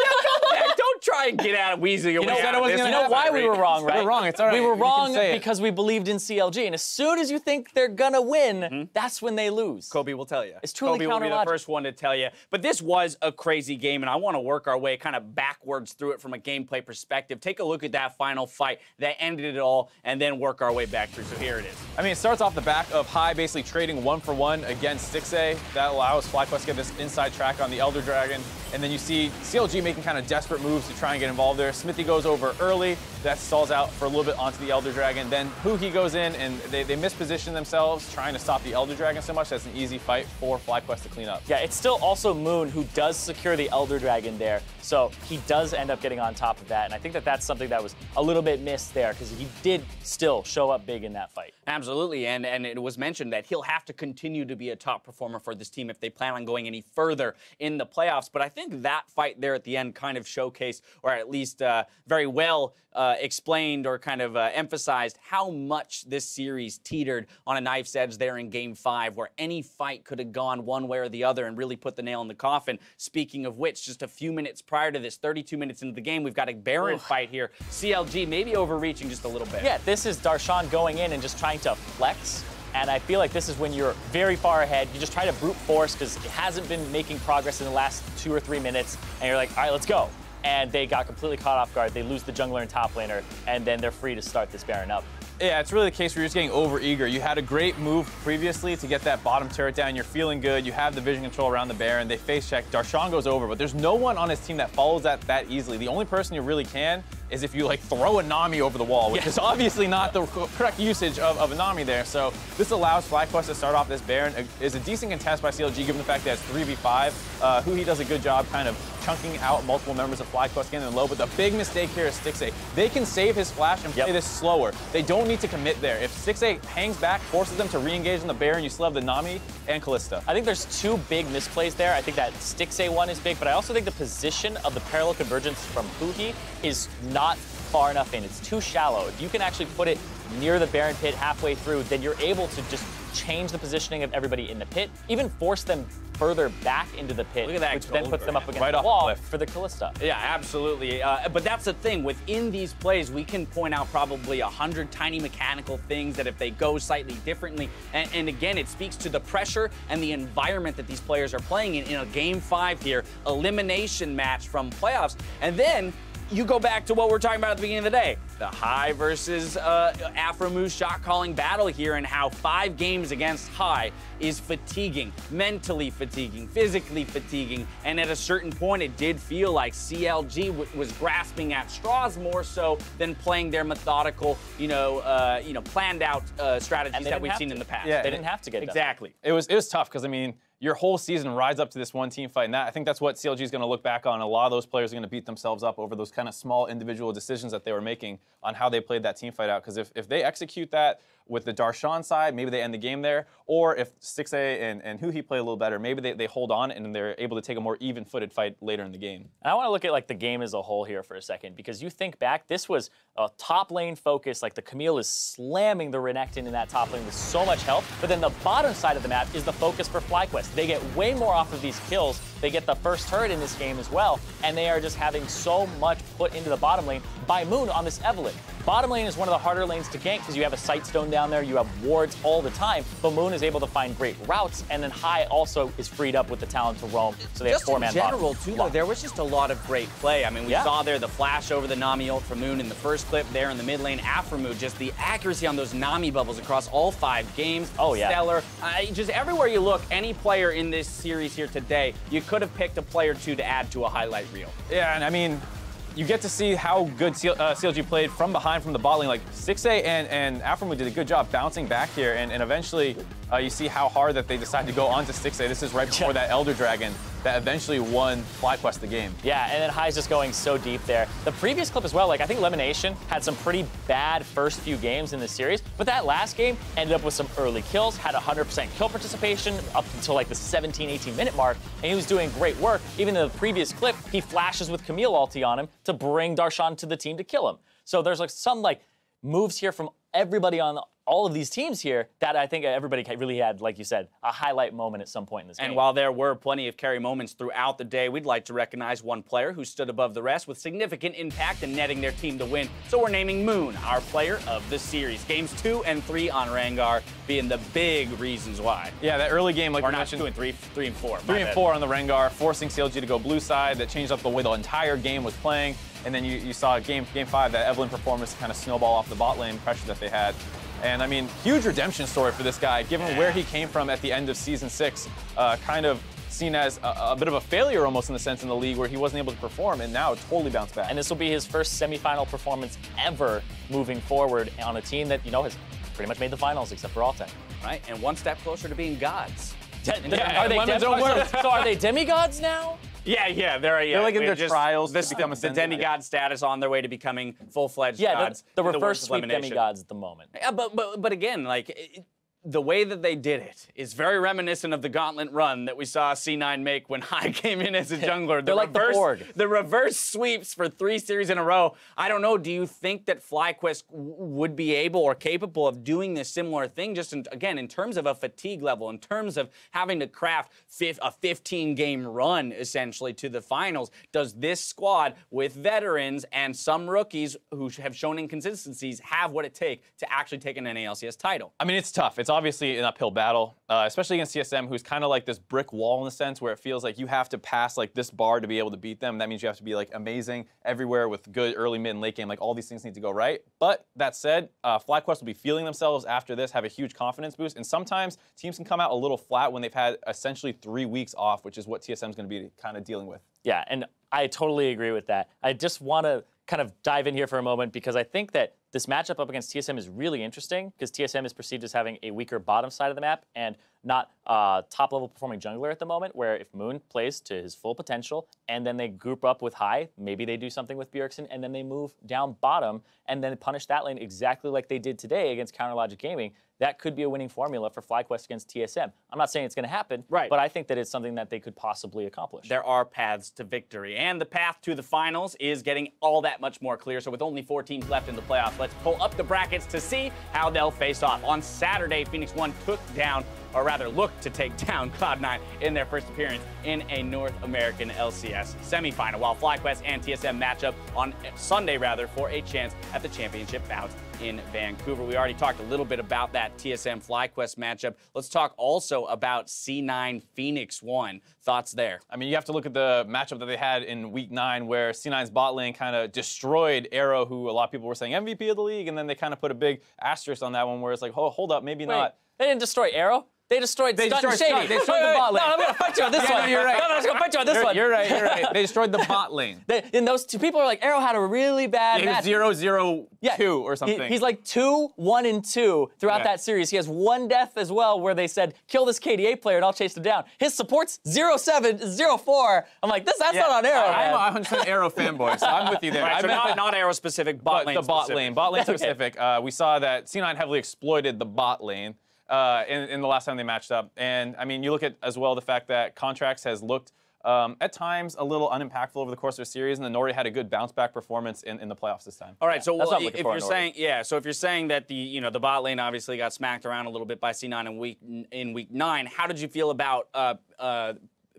Don't try and get out of Weezy. You know why we were wrong, right? We're wrong. It's all right. We were wrong because we believed in CLG. And as soon as you think they're going to win, that's when they lose. Kobe will tell you. It's truly Kobe will be the first one to tell you. But this was a crazy game, and I want to work our way kind of backwards through it from a gameplay perspective. Take a look at that final fight that ended it all, and then work our way back through. So here it is. I mean, it starts off the back of High basically trading 1-for-1 against Stixay. That allows FlyQuest to get this inside track on the Elder Dragon. And then you see CLG making kind of desperate moves to try and get involved there. Smithy goes over early. That stalls out for a little bit onto the Elder Dragon. Then Huhi goes in, and they misposition themselves trying to stop the Elder Dragon so much. That's an easy fight for FlyQuest to clean up. Yeah, it's still also Moon who does secure the Elder Dragon there. So he does end up getting on top of that. And I think that that's something that was a little bit missed there because he did still show up big in that fight. Absolutely, and it was mentioned that he'll have to continue to be a top performer for this team if they plan on going any further in the playoffs. But I think that fight there at the end kind of showcased, or at least very well explained or kind of emphasized how much this series teetered on a knife's edge there in Game 5, where any fight could have gone one way or the other and really put the nail in the coffin. Speaking of which, just a few minutes prior to this, 32 minutes into the game, we've got a Baron fight here. CLG maybe overreaching just a little bit. Yeah, this is Darshan going in and just trying to flex. And I feel like this is when you're very far ahead. You just try to brute force because it hasn't been making progress in the last 2 or 3 minutes. And you're like, all right, let's go. And they got completely caught off guard. They lose the jungler and top laner, and then they're free to start this Baron up. Yeah, it's really the case where you're just getting over-eager. You had a great move previously to get that bottom turret down. You're feeling good. You have the vision control around the Baron. They face check. Darshan goes over, but there's no one on his team that follows that easily. The only person you really can is if you like throw a Nami over the wall, which is obviously not the correct usage of a Nami there. So this allows FlyQuest to start off this Baron. Is a decent contest by CLG given the fact that it's 3v5. Huhi does a good job kind of chunking out multiple members of FlyQuest getting them low, but the big mistake here is Stixay. They can save his flash and play this slower. They don't need to commit there. If Stixay hangs back, forces them to re-engage in the Baron, you still have the Nami and Callista. I think there's 2 big misplays there. I think that Stixay one is big, but I also think the position of the parallel convergence from Huhi is not far enough in. It's too shallow. If you can actually put it near the Baron pit halfway through, then you're able to just change the positioning of everybody in the pit, even force them further back into the pit, which then puts them up against the wall for the Callista. Yeah, absolutely. But that's the thing. Within these plays, we can point out probably 100 tiny mechanical things that if they go slightly differently, and again, it speaks to the pressure and the environment that these players are playing in a Game 5 here, elimination match from playoffs, and then you go back to what we're talking about at the beginning of the day, the High versus Afromoose shot calling battle here, and how 5 games against High is fatiguing, mentally fatiguing, physically fatiguing, and at a certain point it did feel like CLG was grasping at straws more so than playing their methodical, planned out strategies that we've seen in the past. Yeah, they didn't have to get exactly. It was tough because I mean, your whole season rides up to this one team fight, and I think that's what CLG is going to look back on. A lot of those players are going to beat themselves up over those kind of small individual decisions that they were making on how they played that team fight out. Because if they execute that with the Darshan side, maybe they end the game there. Or if 6A and Huhi play a little better, maybe they hold on and they're able to take a more even-footed fight later in the game. And I want to look at like the game as a whole here for a second, because you think back, this was a top lane focus. Like the Camille is slamming the Renekton in that top lane with so much help. But then the bottom side of the map is the focus for FlyQuest. They get way more off of these kills. They get the first turret in this game as well, and they are just having so much put into the bottom lane by Moon on this Evelyn. Bottom lane is one of the harder lanes to gank because you have a Sightstone down there, you have wards all the time, but Moon is able to find great routes, and then High also is freed up with the talent to roam, so they have four-man bottom. Just in general, too, though, there was just a lot of great play. I mean, we saw there the flash over the Nami ult from Moon in the first clip there in the mid lane. Aphromoo, just the accuracy on those Nami bubbles across all 5 games. Oh, yeah. Stellar. Just everywhere you look, any player in this series here today, you could have picked a player or two to add to a highlight reel. Yeah, and I mean, you get to see how good CLG played from behind from the bot lane. Like 6A and Aphromoo did a good job bouncing back here, and eventually you see how hard that they decided to go onto 6A. This is right before that Elder Dragon that eventually won FlyQuest the game. Yeah, and then High's just going so deep there. The previous clip as well, like I think Lemonation had some pretty bad first few games in this series, but that last game ended up with some early kills, had 100% kill participation up until like the 17, 18 minute mark, and he was doing great work. Even in the previous clip, he flashes with Camille ulti on him to bring Darshan to the team to kill him. So there's like some like moves here from everybody on all of these teams here that I think everybody really had, like you said, a highlight moment at some point in this game. And while there were plenty of carry moments throughout the day, we'd like to recognize one player who stood above the rest with significant impact in netting their team to win. So we're naming Moon our player of the series. Games 2 and 3 on Rengar being the big reasons why. Yeah, that early game, like or you not mentioned, 2 and 3, 3 and 4. 3 and 4 on the Rengar, forcing CLG to go blue side. That changed up the way the entire game was playing. And then you saw game 5, that Evelyn performance kind of snowball off the bot lane pressure that they had. And I mean, huge redemption story for this guy, given where he came from at the end of Season 6, kind of seen as a bit of a failure almost in the sense in the league where he wasn't able to perform, and now totally bounced back. And this will be his first semifinal performance ever moving forward on a team that, you know, has pretty much made the finals except for Altec. Right, and one step closer to being gods. So are they demigods now? Yeah, they're like in their just trials the to become the demigod status on their way to becoming full-fledged gods. The in reverse words of sweep Lemonation. demigods at the moment. Yeah, but again, like the way that they did it is very reminiscent of the gauntlet run that we saw C9 make when High came in as a jungler. They're like the Borg. The reverse sweeps for 3 series in a row. I don't know, do you think that FlyQuest would be able or capable of doing this similar thing, just again, in terms of a fatigue level, in terms of having to craft a 15-game run, essentially, to the finals? Does this squad, with veterans and some rookies who have shown inconsistencies, have what it takes to actually take an NALCS title? I mean, it's tough. It's obviously an uphill battle, especially against TSM, who's kind of like this brick wall in the sense where it feels like you have to pass like this bar to be able to beat them. That means you have to be like amazing everywhere with good early, mid, and late game. Like all these things need to go right. But that said, FlyQuest will be feeling themselves after this, have a huge confidence boost. And sometimes teams can come out a little flat when they've had essentially 3 weeks off, which is what TSM is going to be kind of dealing with. Yeah, and I totally agree with that. I just want to kind of dive in here for a moment because I think that this matchup up against TSM is really interesting because TSM is perceived as having a weaker bottom side of the map and not top-level performing jungler at the moment, where if Moon plays to his full potential and then they group up with High, maybe they do something with Bjergsen and then they move down bottom and then punish that lane exactly like they did today against Counterlogic Gaming, that could be a winning formula for FlyQuest against TSM. I'm not saying it's going to happen, right, but I think that it's something that they could possibly accomplish. There are paths to victory, and the path to the finals is getting all that much more clear. So with only 4 teams left in the playoffs, let's pull up the brackets to see how they'll face off. On Saturday, Phoenix 1 took down, or rather looked to take down, Cloud9 in their first appearance in a North American LCS semifinal, while FlyQuest and TSM match up on Sunday, for a chance at the championship bout in Vancouver. We already talked a little bit about that TSM FlyQuest matchup. Let's talk also about C9 Phoenix 1. Thoughts there? I mean, you have to look at the matchup that they had in Week 9 where C9's bot lane kind of destroyed Arrow, who a lot of people were saying MVP of the league, and then they kind of put a big asterisk on that one where it's like, oh, hold up, maybe not. They didn't destroy Arrow? They destroyed Stunt and Shady. They destroyed the bot lane. No, I'm going to fight you on this one. You're right. No, I'm just going to fight you on this one. You're right. They destroyed the bot lane. And those two people are like, Arrow had a really bad match. He was 0-0-2 or something. He's like 2-1-2 throughout that series. He has one death as well where they said, kill this KDA player and I'll chase him down. His support's 0-7, 0-4. I'm like, that's not on Arrow, man. I'm a 100% Arrow fanboy, so I'm with you there. Right, so not Arrow specific, bot lane the bot specific. lane. Bot lane specific. We saw that C9 heavily exploited the bot lane in the last time they matched up. And, I mean, you look at, as well, the fact that Contracts has looked at times a little unimpactful over the course of the series, and the Nori had a good bounce-back performance in the playoffs this time. All right, so that's what I'm if looking for you're in saying, so if you're saying that the bot lane obviously got smacked around a little bit by C9 in week 9, how did you feel about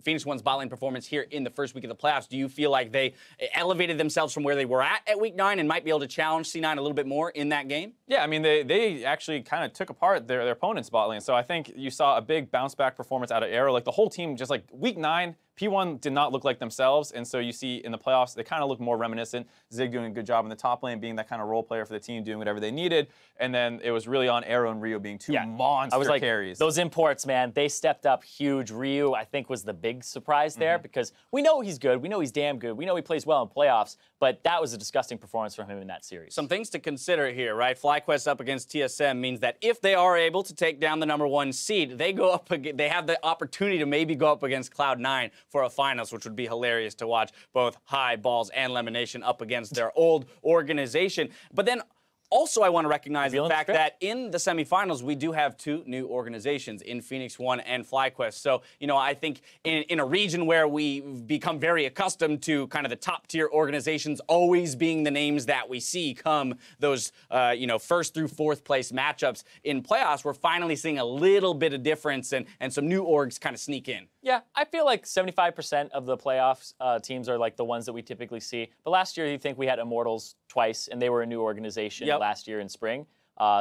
Phoenix One's bot lane performance here in the first week of the playoffs? Do you feel like they elevated themselves from where they were at week 9 and might be able to challenge C9 a little bit more in that game? Yeah, I mean, they actually kind of took apart their opponent's bot lane. So I think you saw a big bounce-back performance out of Arrow. Like, the whole team, just like week 9, P1 did not look like themselves, and so you see in the playoffs, they kind of look more reminiscent. Zig doing a good job in the top lane, being that kind of role player for the team, doing whatever they needed, and then it was really on Arrow and Rio being two monster I was like, carries. Those imports, man, they stepped up huge. Ryu, I think, was the big surprise there because we know he's good. We know he's damn good. We know he plays well in playoffs, but that was a disgusting performance from him in that series. Some things to consider here, right? FlyQuest up against TSM means that if they are able to take down the #1 seed, they have the opportunity to maybe go up against Cloud9 for a finals, which would be hilarious to watch both High, Balls, and Lemonation up against their old organization. But then also, I want to recognize the fact that in the semifinals, we do have 2 new organizations in Phoenix One and FlyQuest. So, I think in a region where we've become very accustomed to kind of the top-tier organizations always being the names that we see come those, first through 4th place matchups in playoffs, we're finally seeing a little bit of difference and some new orgs kind of sneak in. Yeah, I feel like 75% of the playoffs teams are like the ones that we typically see. But last year, you think we had Immortals twice, and they were a new organization last year in spring.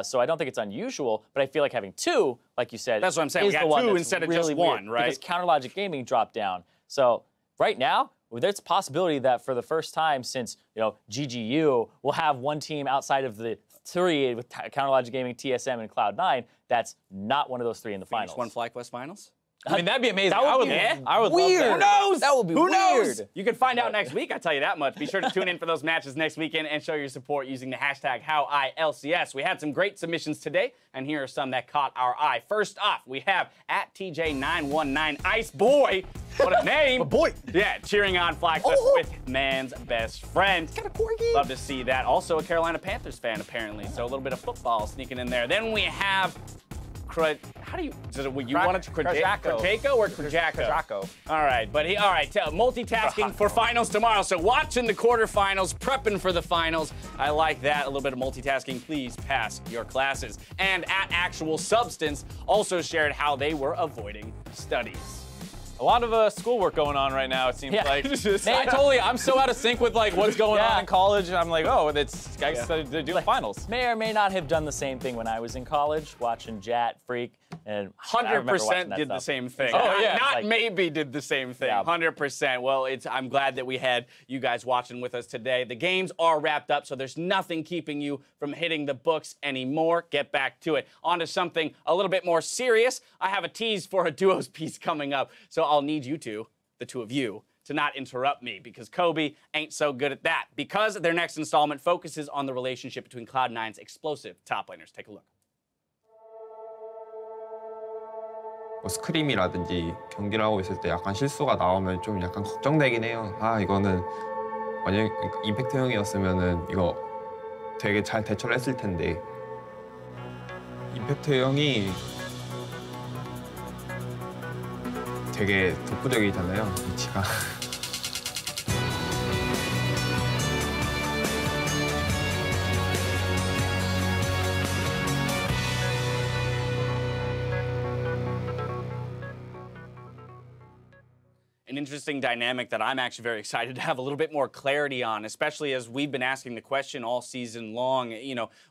So I don't think it's unusual, but I feel like having 2, like you said, that's what I'm saying. Is we the got 2 one instead of really just 1, right? Because Counter Logic Gaming dropped down. So right now, there's a possibility that for the first time since GGU, we'll have one team outside of the 3 with Counter Logic Gaming, TSM, and Cloud9 that's not one of those 3 in the finals. One FlyQuest finals? I mean, that'd be amazing. That would be I would weird. love that. Who knows? That would be Who weird. knows? You can find out next week, I tell you that much. Be sure to tune in for those matches next weekend and show your support using the hashtag HowILCS. We had some great submissions today, and here are some that caught our eye. First off, we have at TJ919 Ice Boy. What a name. boy. Yeah, cheering on FlyQuest with man's best friend. Kind of corgi. Love to see that. Also a Carolina Panthers fan, apparently. So a little bit of football sneaking in there. Then we have how do you wanted to Krajako or Krajako? All right, but multitasking for finals tomorrow. So watching the quarterfinals, prepping for the finals. I like that. A little bit of multitasking. Please pass your classes. And at Actual Substance also shared how they were avoiding studies. A lot of schoolwork going on right now, it seems like. I'm so out of sync with like what's going on in college. I'm like, they're doing finals. May or may not have done the same thing when I was in college, watching Jat, Freak, and 100% did the same thing. Oh, yeah. Not maybe did the same thing. 100%. Well, I'm glad that we had you guys watching with us today. The games are wrapped up, so there's nothing keeping you from hitting the books anymore. Get back to it. On to something a little bit more serious. I have a tease for a duos piece coming up, so I'll need you two, the 2 of you, to not interrupt me because Kobe ain't so good at that. Because their next installment focuses on the relationship between Cloud9's explosive top laners. Take a look. 스크림이라든지 경기를 하고 있을 때 약간 실수가 나오면 좀 약간 걱정되긴 해요. 이거는 만약 임팩트 형이었으면은 이거 되게 잘 대처를 했을 텐데 임팩트 형이 되게 독보적이잖아요, 위치가. An interesting dynamic that I'm actually very excited to have a little bit more clarity on, especially as we've been asking the question all season long,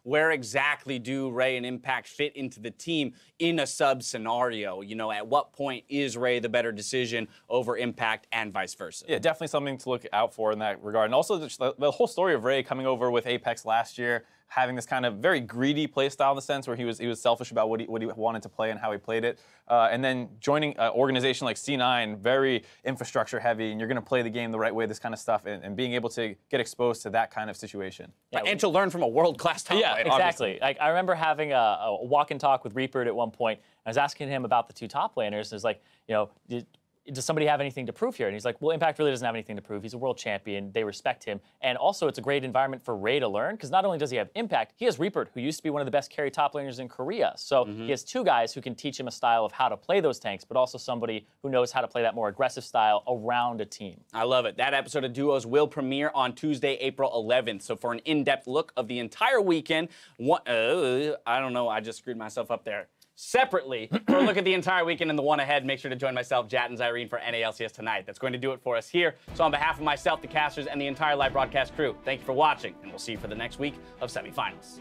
where exactly do Ray and Impact fit into the team in a sub scenario? At what point is Ray the better decision over Impact and vice versa? Yeah, definitely something to look out for in that regard. And also the whole story of Ray coming over with Apex last year, having this kind of very greedy play style in the sense where he was selfish about what he wanted to play and how he played it. And then joining an organization like C9, very infrastructure heavy, and you're going to play the game the right way, this kind of stuff, and being able to get exposed to that kind of situation. Yeah, and to learn from a world-class top Yeah, player, exactly. Like, I remember having a walk and talk with Reaper at one point. I was asking him about the two top laners. It was like, you know, does somebody have anything to prove here? And he's like, well, Impact really doesn't have anything to prove. He's a world champion. They respect him. And also, it's a great environment for Ray to learn, because not only does he have Impact, he has Reaper, who used to be one of the best carry top laners in Korea. So he has two guys who can teach him a style of how to play those tanks, but also somebody who knows how to play that more aggressive style around a team. I love it. That episode of Duos will premiere on Tuesday, April 11th. So for an in-depth look of the entire weekend, I don't know, I just screwed myself up there. Separately, for a look at the entire weekend and the one ahead, make sure to join myself, Jat, and Irene for NALCS tonight. That's going to do it for us here. So on behalf of myself, the casters, and the entire live broadcast crew, thank you for watching, and we'll see you for the next week of semifinals.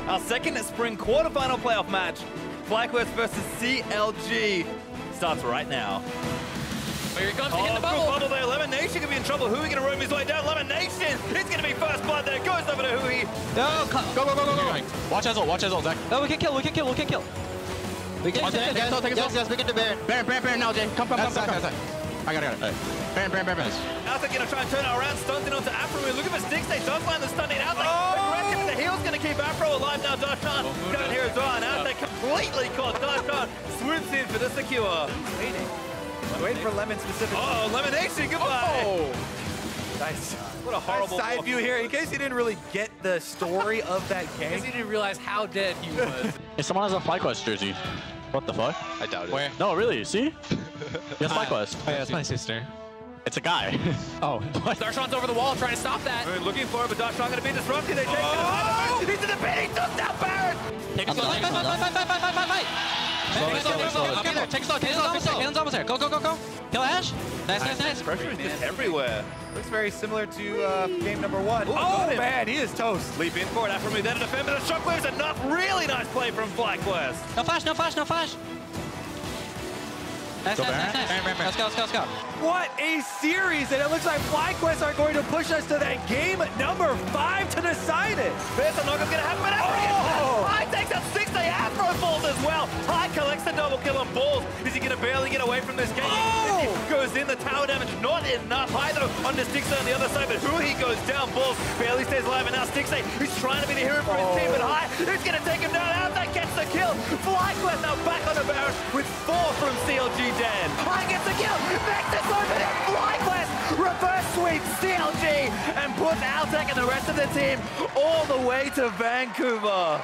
Our second spring quarterfinal playoff match, FlyQuest versus CLG, starts right now. Here he comes to hit the bubble. Good bubble there. Lemonation could be in trouble. Hui going to roam his way down. Lemonation is going to be first blood there. Goes over to Hui. No, go. Watch Ezel, Zach. No, we can kill. We can kill. We can Yes, we can do Baron. Baron now, Jay. Come. I got it. Baron. Alta going to try and turn it around. Stuns it onto Afro. Look at the sticks. They don't find the stunning. Alta aggressive. The heel's going to keep Afro alive now. Darshan down here as well. And Alta completely caught. Darshan swoops in for the secure. Waiting for Lemon specifically. Oh, Lemonation, goodbye. Oh. Nice. What a horrible nice side view here. In case you didn't really get the story of that game. Because he didn't realize how dead he was. If someone has a FlyQuest jersey, what the fuck? I doubt it. Where? No, really, see? Yes, FlyQuest. Oh, yeah, it's my sister. It's a guy. Oh. Darshan's over the wall trying to stop that. We're looking for it, but Darshan going to be disrupted. They take it. He's in the pit. He took down Baron. Fight. Take a slow. Cannon's almost there. Go. Kill Ash. Nice. Pressure is just everywhere. Looks very similar to game number one. Oh, man, he is toast. Leap in for it. Afro move there to defend, but the shockwave's enough. Really nice play from FlyQuest. No flash. Nice. Let's go. What a series, and it looks like FlyQuest are going to push us to that game number 5 to decide it. There's a knockup going to happen, but Afro High takes out 6. They Afro falls as well. High collects the double kill on Balls. Is he going to barely get away from this game? He goes in, the tower damage not enough. High though on the Stixay on the other side, but Hui goes down. Balls barely stays alive, and now Stixay is trying to be the hero for his team, but High is going to take him down. Out that gets the kill. FlyQuest now back on the Baron with 4 from CLG dead. High gets the kill. Vector's over there. FlyQuest reverse sweeps CLG and puts Altec and the rest of the team all the way to Vancouver.